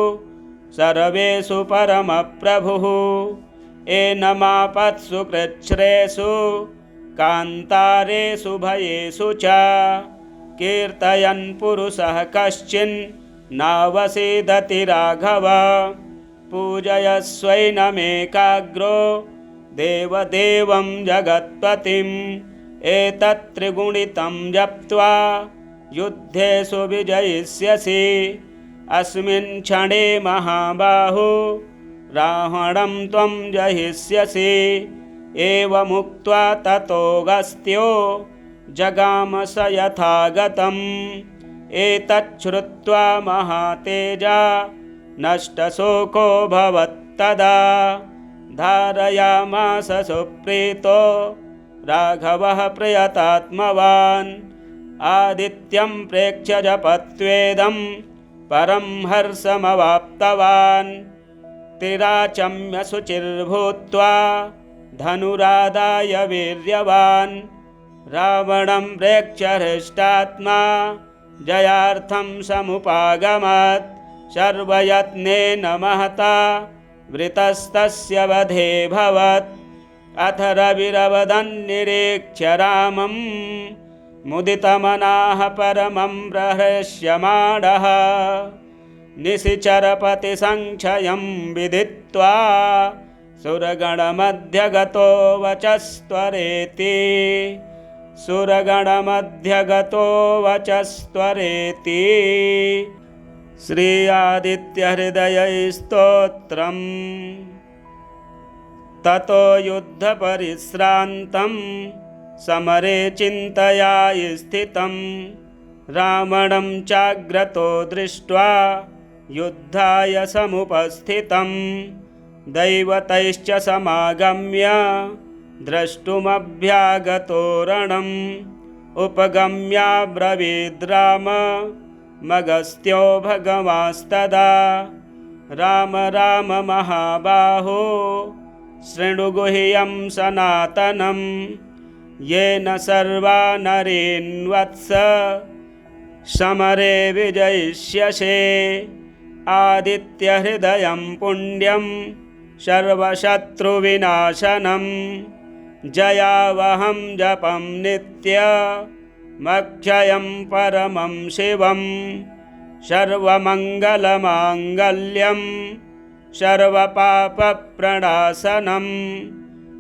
सर्वेषु परमप्रभुः एनमापत्सु कृच्छ्रेषु कान्तारेषु भयेषु च कीर्तयन् पुरुषः कश्चिन् नावसीदति राघव पूजयस्वैनमेकाग्रो देवदेवं जगत्पतिम् एतत् त्रिगुणितं जप्त्वा युद्धेषु विजयिष्यसि अस्मिन् क्षणे महाबाहो रावणं त्वं जयिष्यसि। एवमुक्त्वा ततोऽगस्त्यो जगाम स यथागतम्। एतच्छ्रुत्वा महातेजा नष्टशोको भवत्तदा। धारयामास सुप्रीतो राघवः प्रयतात्मवान्। आदित्यं प्रेक्ष्य जपत्वेदं परं हर्षमवाप्तवान्। तिराचम्य शुचिर्भूत्वा धनुरादाय वीर्यवान्। रावणं प्रेक्ष्य हृष्टात्मा जयार्थं समुपागमत्। सर्वयत्नेन महता वृतस्तस्य वधेऽभवत्। अथ रविरवदन्निरीक्ष्य रामं मुदितमनाः परमं प्रहृष्यमाणः। निशिचरपतिसङ्क्षयं विदित्वा सुरगणमध्यगतो वचस्त्वरेति। सुरगणमध्यगतो वचस्त्वरेति। श्री आदित्यहृदयस्तोत्रम्। ततो युद्धपरिश्रान्तं समरे चिन्तया स्थितं। रावणं चाग्रतो दृष्ट्वा युद्धाय समुपस्थितं। दैवतैश्च समागम्य द्रष्टुमभ्यागतो रणम्। उपगम्याब्रवीद्राम मगस्त्यो भगवांस्तदा। राम राम महाबाहो शृणु गुह्यं सनातनं। येन सर्वा नरेन्वत्स समरे विजयिष्यसे। आदित्यहृदयं पुण्यं सर्वशत्रुविनाशनं। जयावहं जपं नित्यमक्षयं परमं शिवं। सर्वमङ्गलमाङ्गल्यं सर्वपापप्रणाशनं।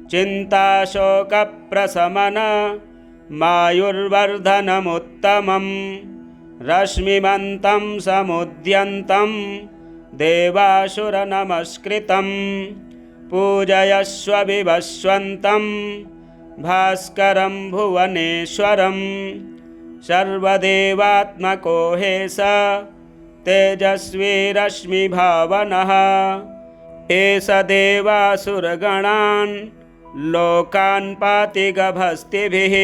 चिन्ताशोकप्रशमनमायुर्वर्धनमुत्तमम्। रश्मिमन्तं समुद्यन्तं देवासुरनमस्कृतं। पूजयस्व विवस्वन्तं भास्करं भुवनेश्वरं। सर्वदेवात्मको हेश तेजस्वी रश्मिभावनः। एष देवासुरगणान् लोकान् पाति गभस्तिभिः।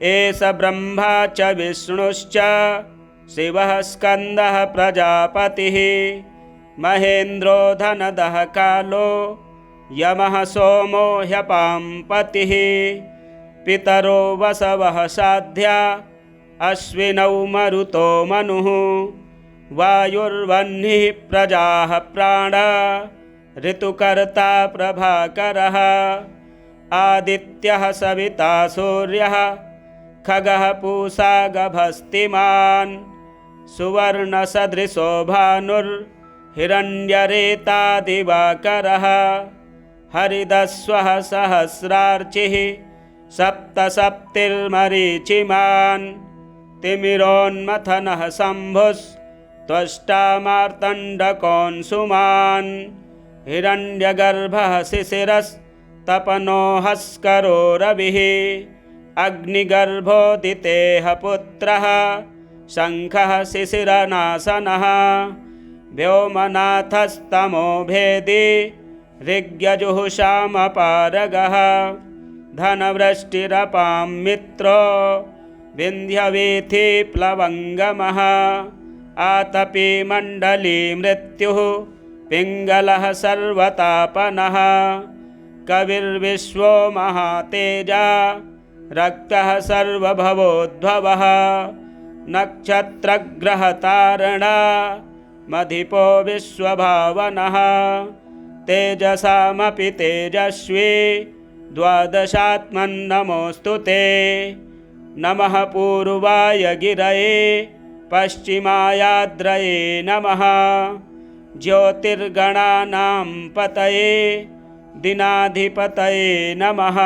एष ब्रह्मा च विष्णुश्च शिवः स्कन्दः प्रजापतिः। महेन्द्रो धनदः कालो यमः सोमो ह्यपां पतिः। पितरो वसवः साध्या अश्विनौ मरुतो मनुः। वायुर्वह्निः प्रजाः प्राण ऋतुकर्ता प्रभाकरः। आदित्यः सविता सूर्यः खगः पूषा गभस्तिमान्। सुवर्णसदृशो भानुर्हिरण्यरेता दिवाकरः। हरिदस्वः सहस्रार्चिः सप्तसप्तिर्मरीचिमान्। तिमिरोन्मथनः शम्भुस्त्वष्टा मार्तण्डकोऽंशुमान्। हिरण्यगर्भः शिशिरस्तपनो हस्करो रविः। अग्निगर्भोदितेः पुत्रः शङ्खः शिशिरनाशनः। व्योमनाथस्तमो भेदी ऋग्यजुःषामपारगः। धनवृष्टिरपां मित्रो विन्ध्यवीथिप्लवङ्गमः। आतपी मण्डली मृत्युः पिङ्गलः सर्वतापनः। कविर्विश्वो महातेजा रक्तः सर्वभवोद्भवः। नक्षत्रग्रहतारणा मधिपो विश्वभावनः। तेजसामपि तेजस्वी द्वादशात्मन्नमोऽस्तु ते। नमः पूर्वाय गिरये पश्चिमायाद्रये नमः। ज्योतिर्गणानां पतये दिनाधिपतये नमः।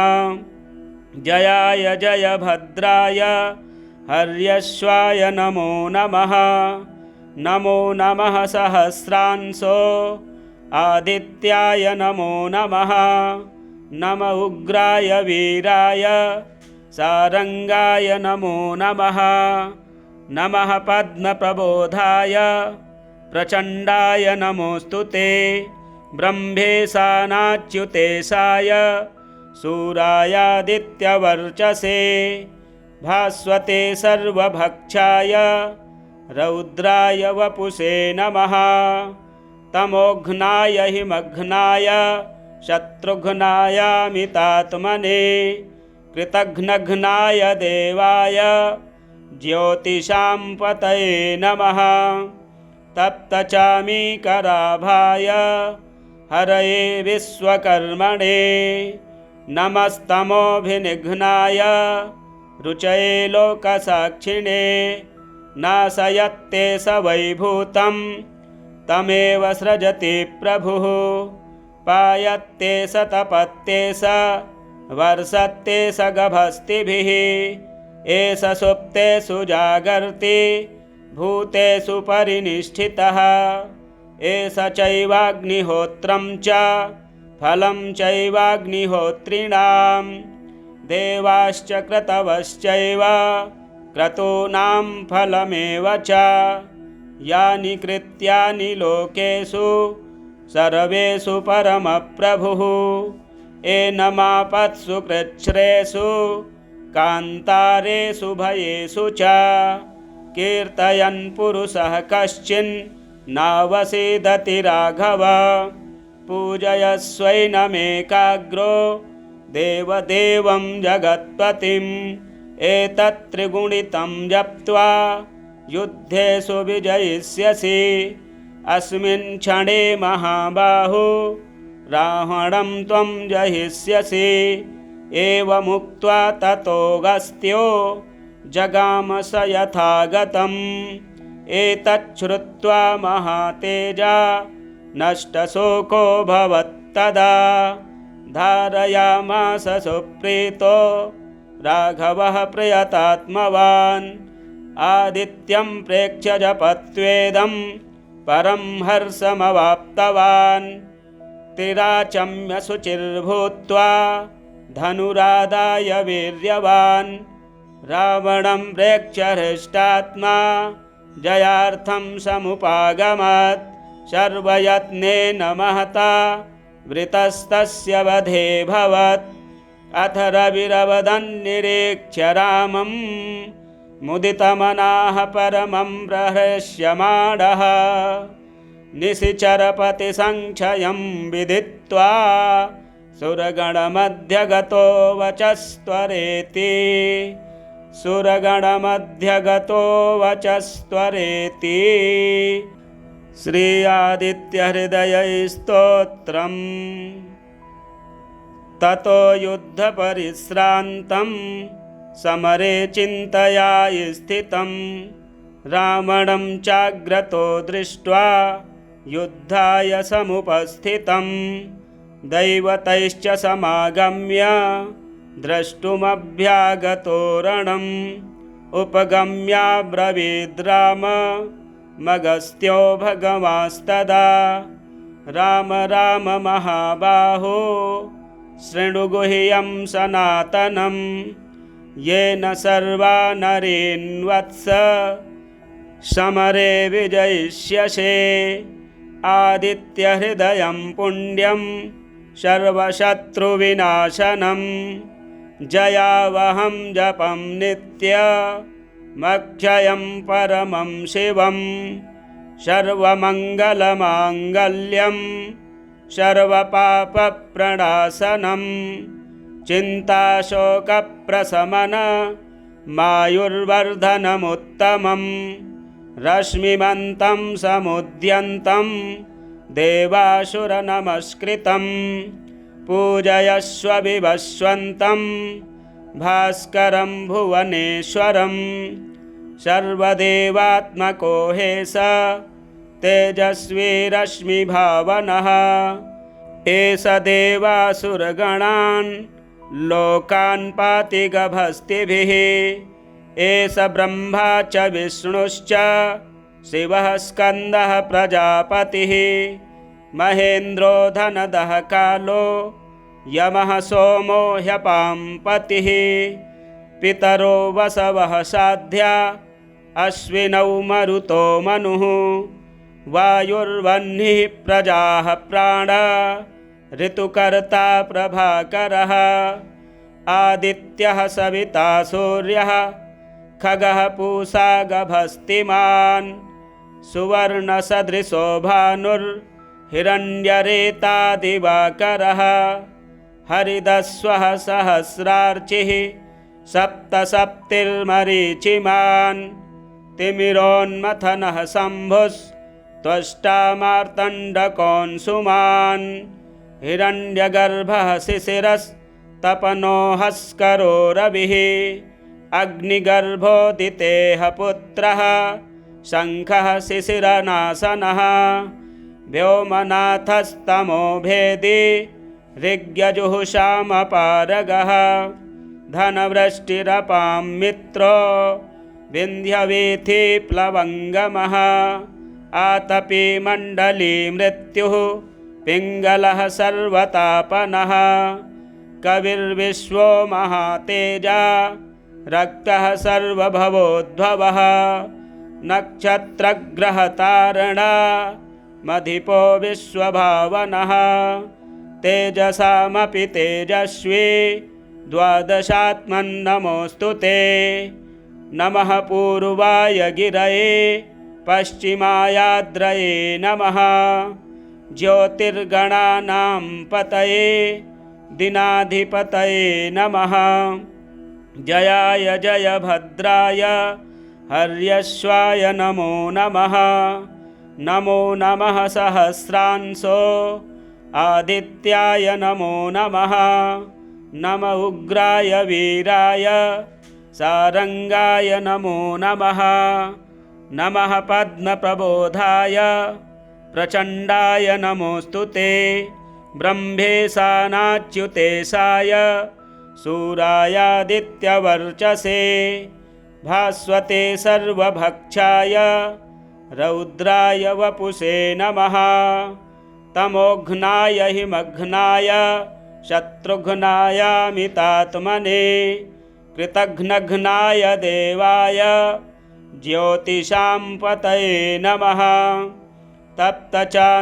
जयाय जयभद्राय हर्यश्वाय नमो नमः। नमो नमः सहस्रांशो आदित्याय नमो नमः। नम उग्राय वीराय सारंगाय नमो नमः। नमः पद्मप्रबोधाय प्रचण्डाय नमोऽस्तुते। ब्रह्मेशानाच्युतेशाय सूरायादित्यवर्चसे भास्वते सर्वभक्षाय रौद्राय वपुषे नमः। तमोघ्नाय हिमघ्नाय शत्रुघ्नायामितात्मने कृतघ्नघ्नाय देवाय ज्योतिषां पतये नमः। तप्तचामीकराभाय हरये विश्वकर्मणे नमस्तमोभिनिघ्नाय रुचये लोकसाक्षिणे नाशयत्ते स वैभूतं तमेव सृजति प्रभुः पायत्ते स तपत्ते स वर्षत्ते स गभस्तिभिः एष सुप्तेषु जागर्ति भूतेषु परिनिष्ठितः एष चैवाग्निहोत्रं च फलं चैवाग्निहोत्रिणां देवाश्च क्रतवश्चैव क्रतूनां फलमेव च यानि कृत्यानि लोकेषु सर्वेषु परमप्रभुः एनमापत्सु कृच्छ्रेषु कान्तारेषु भयेषु च कीर्तयन् पुरुषः कश्चिन्नावसीदति राघव पूजयस्वैनमेकाग्रो देवदेवं जगत्पतिम् एतत्त्रिगुणितं जप्त्वा युद्धेषु विजयिष्यसि अस्मिन् क्षणे महाबाहो रावणं त्वं जहिष्यसि एवमुक्त्वा ततोऽगस्त्यो जगाम स यथागतम् एतच्छ्रुत्वा महातेजा नष्टशोको भवत्तदा धारयामास सुप्रीतो राघवः प्रयतात्मवान् आदित्यं प्रेक्ष्य जपत्वेदं परं हर्षमवाप्तवान् तिराचम्य शुचिर्भूत्वा धनुरादाय वीर्यवान् रावणं प्रेक्ष्य हृष्टात्मा जयार्थं समुपागमत् सर्वयत्नेन महता वृतस्तस्य वधेऽभवत् अथ रविरवदन्निरीक्ष्य रामं मुदितमनाः परमं प्रहृष्यमाणः निशिचरपतिसङ्क्षयं विदित्वा सुरगणमध्यगतो वचस्त्वरेति सुरगणमध्यगतो वचस्त्वरेति। श्री आदित्यहृदयस्तोत्रम्। ततो युद्धपरिश्रान्तं समरे चिन्तया स्थितं रावणं चाग्रतो दृष्ट्वा युद्धाय समुपस्थितं दैवतैश्च समागम्य द्रष्टुमभ्यागतो रणम् उपगम्याब्रवीद्राम मगस्त्यो भगवांस्तदा राम राम महाबाहो शृणु गुह्यं सनातनं येन सर्वा नरेन्वत्स समरे विजयिष्यसे आदित्यहृदयं पुण्यं सर्वशत्रुविनाशनं जयावहं जपं नित्यमक्षयं परमं शिवं सर्वमङ्गलमाङ्गल्यं सर्वपापप्रणाशनं चिन्ताशोकप्रशमन मायुर्वर्धनमुत्तमं रश्मिमन्तं समुद्यन्तं देवासुरनमस्कृतं पूजयस्व विवस्वन्तं भास्करं भुवनेश्वरं सर्वदेवात्मको हेश तेजस्वी रश्मिभावनः एष देवासुरगणान् लोकान् पाति गभस्तिभिः एष ब्रह्मा च विष्णुश्च शिवः स्कन्दः प्रजापतिः महेन्द्रो धनदः कालो यमः सोमो ह्यपां पतिः पितरो वसवः साध्या अश्विनौ मरुतो मनुः वायुर्वह्निः प्रजाः प्राणा ऋतुकर्ता प्रभाकरः आदित्यः सविता सूर्यः खगः पूषा गभस्तिमान् सुवर्णसदृशो भानुर्हिरण्यरेता दिवाकरः हरिदस्वः सहस्रार्चिः सप्तसप्तिर्मरीचिमान् तिमिरोन्मथनः शम्भुस्त्वष्टा मार्तण्डकोऽंशुमान् हिरण्यगर्भः शिशिरस्तपनो हस्करो रविः अग्निगर्भोदितेः पुत्रः शङ्खः शिशिरनाशनः व्योमनाथस्तमो भेदी ऋग्यजुःषामपारगः धनवृष्टिरपां मित्रो विन्ध्यवीथिप्लवङ्गमः आतपी मण्डली मृत्युः पिङ्गलः सर्वतापनः कविर्विश्वो महातेजा रक्तः सर्वभवोद्भवः नक्षत्रग्रहतारणा मधिपो विश्वभावनः तेजसामपि तेजस्वी द्वादशात्मन्नमोऽस्तु ते नमः पूर्वाय गिरये पश्चिमायाद्रये नमः ज्योतिर्गणानां पतये दिनाधिपतये नमः जयाय जयभद्राय हर्यश्वाय नमो नमः नमो नमः सहस्रांशो आदित्याय नमो नमः नम उग्राय वीराय सारंगाय नमो नमः नमः पद्मप्रबोधाय प्रचण्डाय नमोऽस्तु ते ब्रह्मेशानाच्युतेशाय सूरायादित्यवर्चसे भास्वते सर्वभक्षाय रौद्राय वपुषे नमः तमोघ्नाय हिमघ्नाय शत्रुघ्नायामितात्मने कृतघ्नघ्नाय देवाय ज्योतिषां पतये नमः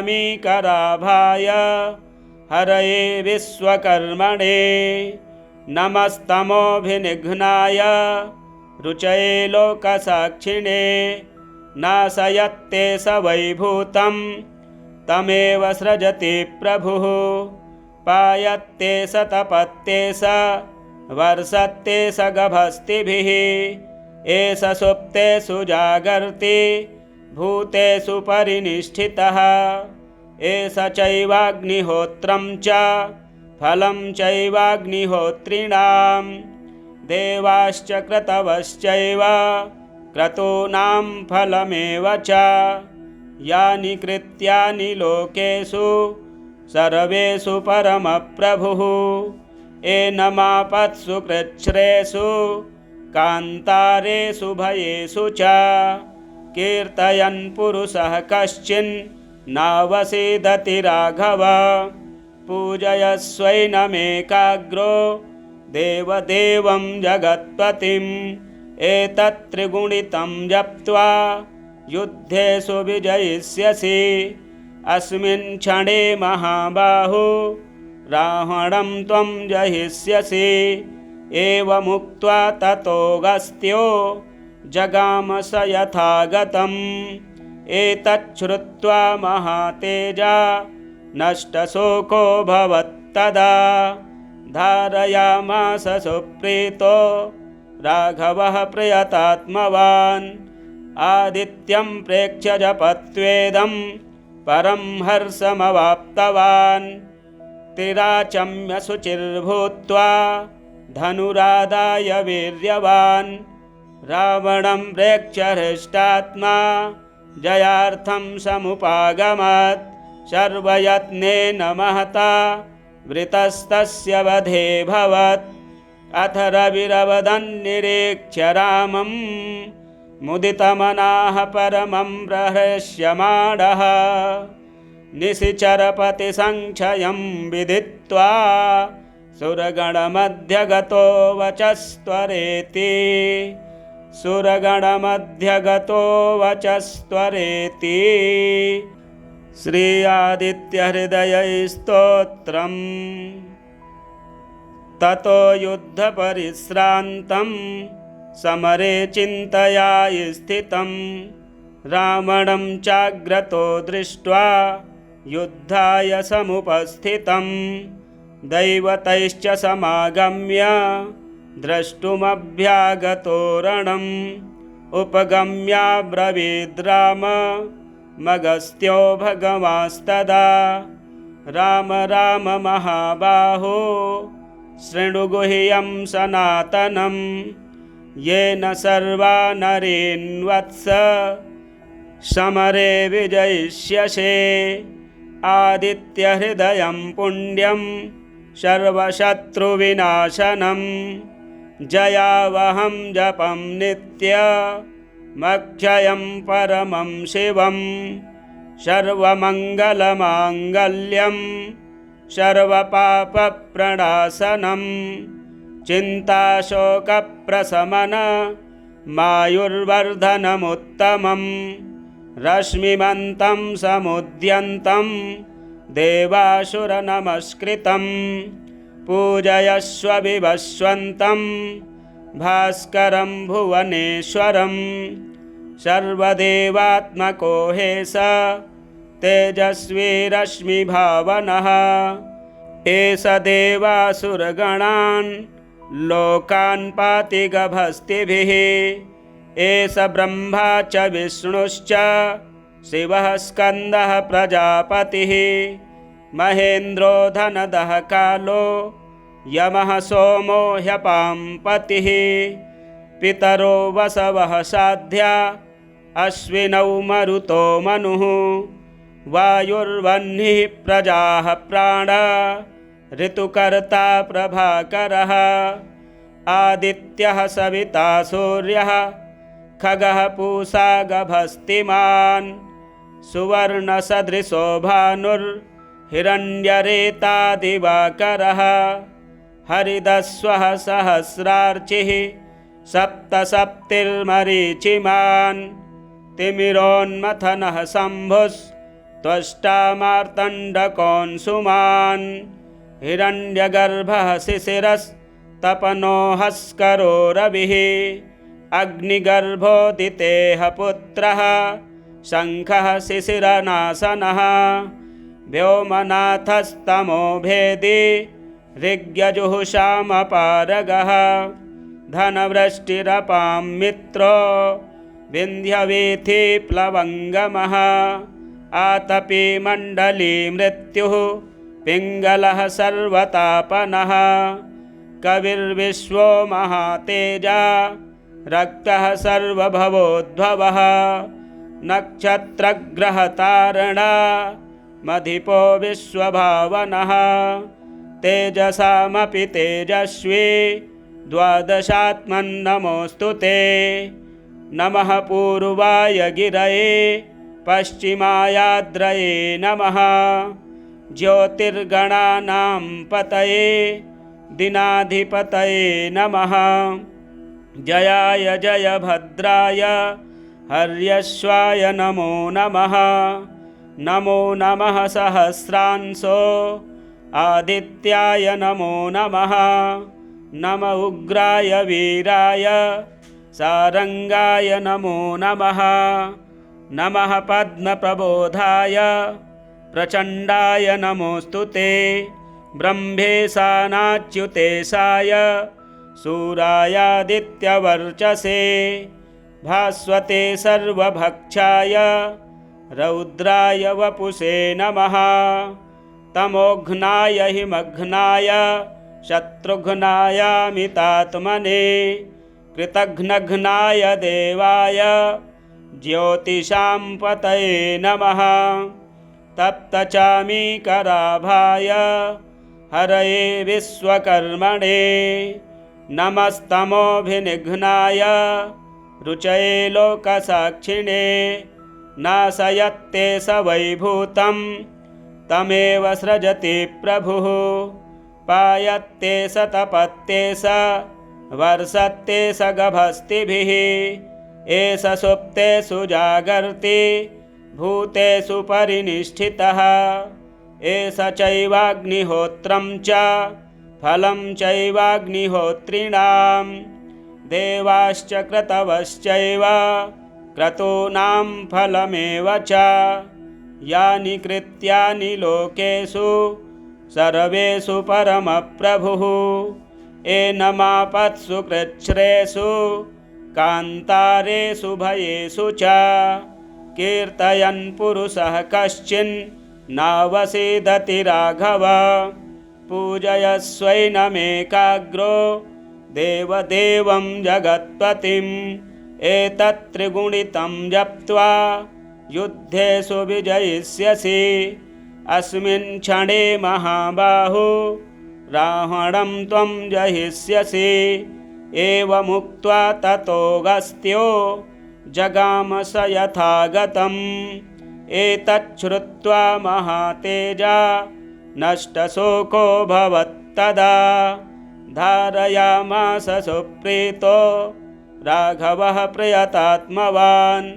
तप्तचामीकराभाय हरये विश्वकर्मणे नमस्तमोभिनिघ्नाय रुचये लोकसाक्षिणे नाशयत्ते स वैभूतं तमेव सृजति प्रभुः पायत्ते स तपत्ते स वर्षत्ते स गभस्तिभिः एष सुप्तेषु जागर्ति भूतेषु परिनिष्ठितः एष चैवाग्निहोत्रं च फलं चैवाग्निहोत्रिणां देवाश्च क्रतवश्चैव क्रतूनां फलमेव च यानि कृत्यानि लोकेषु सर्वेषु परमप्रभुः एनमापत्सु कृच्छ्रेषु कान्तारेषु भयेषु च कीर्तयन् पुरुषः कश्चिन्नावसीदति राघव पूजयस्वैनमेकाग्रो देवदेवं जगत्पतिम् एतत्त्रिगुणितं जप्त्वा युद्धेषु विजयिष्यसि अस्मिन् क्षणे महाबाहो रावणं त्वं जहिष्यसि एवमुक्त्वा ततोऽगस्त्यो जगाम स यथागतम् एतच्छ्रुत्वा महातेजा नष्टशोको भवत्तदा धारयामास सुप्रीतो राघवः प्रयतात्मवान् आदित्यं प्रेक्ष्य जपत्वेदं परं हर्षमवाप्तवान् तिराचम्य शुचिर्भूत्वा धनुरादाय वीर्यवान् रावणं प्रेक्ष्य हृष्टात्मा जयार्थं समुपागमत् सर्वयत्नेन महता वृतस्तस्य वधे भवत् अथ रविरवदन्निरीक्ष्य रामं मुदितमनाः परमं प्रहृष्यमाणः निशिचरपतिसङ्क्षयं विदित्वा सुरगणमध्यगतो वचस्त्वरेति सुरगणमध्यगतो वचस्त्वरेति। श्री आदित्यहृदयस्तोत्रम्। ततो युद्धपरिश्रान्तं समरे चिन्तया स्थितं रावणं चाग्रतो दृष्ट्वा युद्धाय समुपस्थितं दैवतैश्च समागम्य द्रष्टुमभ्यागतो रणम् उपगम्याब्रवीद् राम मगस्त्यो भगवास्तदा राम राम महाबाहो शृणु गुह्यं सनातनं येन सर्वा नरेन्वत्स समरे विजयिष्यसे आदित्यहृदयं पुण्यं सर्वशत्रुविनाशनं जयावहं जपं नित्यमक्षयं परमं शिवं सर्वमङ्गलमाङ्गल्यं सर्वपापप्रणाशनं चिन्ताशोकप्रशमन मायुर्वर्धनमुत्तमं रश्मिमन्तं समुद्यन्तं देवासुरनमस्कृतं पूजयस्व विवस्वन्तं भास्करं भुवनेश्वरं सर्वदेवात्मको हे स तेजस्वी रश्मिभावनः एष देवासुरगणान् लोकान् पाति गभस्तिभिः एष ब्रह्मा च विष्णुश्च शिवः स्कन्दः प्रजापतिः महेन्द्रो धनदः कालो यमः सोमो ह्यपाम्पतिः पितरो वसवः साध्या अश्विनौ मरुतो मनुः वायुर्वह्निः प्रजाः प्राण ऋतुकर्ता प्रभाकरः आदित्यः सविता सूर्यः खगः पूषा गभस्तिमान् सुवर्णसदृशो भानुर्हिरण्यरेता दिवाकरः हरिदस्वः सहस्रार्चिः सप्तसप्तिर्मरीचिमान् तिमिरोन्मथनः शम्भुस्त्वष्टा मार्तण्डकोऽंशुमान् हिरण्यगर्भः शिशिरस्तपनोऽहस्करो रविः अग्निगर्भोदितेः पुत्रः शङ्खः शिशिरनाशनः व्योमनाथस्तमो भेदी ऋग्यजुहुषामपारगः धनवृष्टिरपां मित्रो विन्ध्यवीथिप्लवङ्गमः आतपी मण्डली मृत्युः पिङ्गलः सर्वतापनः कविर्विश्वो महातेजा रक्तः सर्वभवोद्भवः नक्षत्रग्रहतारणा मधिपो विश्वभावनः तेजसामपि तेजस्वी द्वादशात्मन्नमोऽस्तु ते नमः पूर्वाय गिरये पश्चिमायाद्रये नमः ज्योतिर्गणानां पतये दिनाधिपतये नमः जयाय जयभद्राय हर्यश्वाय नमो नमः नमो नमः सहस्रांशो आदित्याय नमो नमः नम उग्राय वीराय सारंगाय नमो नमः नमः पद्मप्रबोधाय प्रचण्डाय नमोऽस्तु ते ब्रह्मेशानाच्युतेशाय सूरायादित्यवर्चसे भास्वते सर्वभक्षाय रौद्राय वपुषे नमः तमोघ्नाय हिमघ्नाय शत्रुघ्नायामितात्मने कृतघ्नघ्नाय देवाय ज्योतिषां पतये नमः तप्तचामीकराभाय हरये विश्वकर्मणे नमस्तमोभिनिघ्नाय रुचये लोकसाक्षिणे नाशयत्ते स वैभूतं तमेव सृजति प्रभुः पायत्ते स तपत्ते स वर्षत्ते स गभस्तिभिः एष सुप्तेषु जागर्ति भूतेषु परिनिष्ठितः एष चैवाग्निहोत्रं च फलं चैवाग्निहोत्रिणां देवाश्च क्रतवश्चैव क्रतूनां फलमेव च यानि कृत्यानि लोकेषु सर्वेषु परमप्रभुः एनमापत्सु कृच्छ्रेषु कान्तारेषु भयेषु च कीर्तयन् पुरुषः कश्चिन् नावसीदति राघव पूजयस्वैनमेकाग्रो देवदेवं जगत्पतिम् एतत्त्रिगुणितं जप्त्वा युद्धेषु विजयिष्यसि अस्मिन् क्षणे महाबाहो रावणं त्वं जहिष्यसि एवमुक्त्वा ततोऽगस्त्यो जगाम स यथागतम् एतच्छ्रुत्वा महातेजा नष्टशोको भवत्तदा धारयामास सुप्रीतो राघवः प्रयतात्मवान्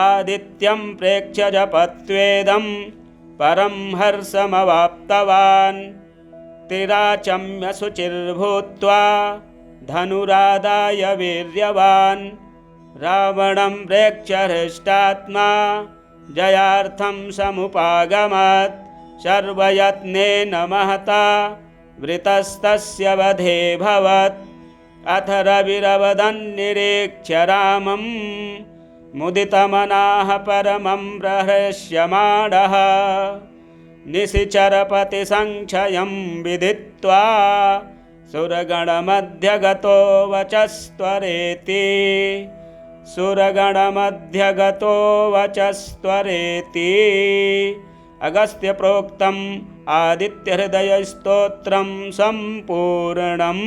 आदित्यं प्रेक्ष्य जपत्वेदं परं हर्षमवाप्तवान् तिराचम्य शुचिर्भूत्वा धनुरादाय वीर्यवान् रावणं प्रेक्ष्य हृष्टात्मा जयार्थं समुपागमत् सर्वयत्नेन महता वृतस्तस्य वधेऽभवत् अथ रविरवदन्निरीक्ष्य रामं मुदितमनाः परमं प्रहृष्यमाणः निशिचरपतिसङ्क्षयं विदित्वा सुरगणमध्यगतो वचस्त्वरेति सुरगणमध्यगतो वचस्त्वरेति अगस्त्य प्रोक्तम् आदित्यहृदयस्तोत्रं सम्पूर्णम्।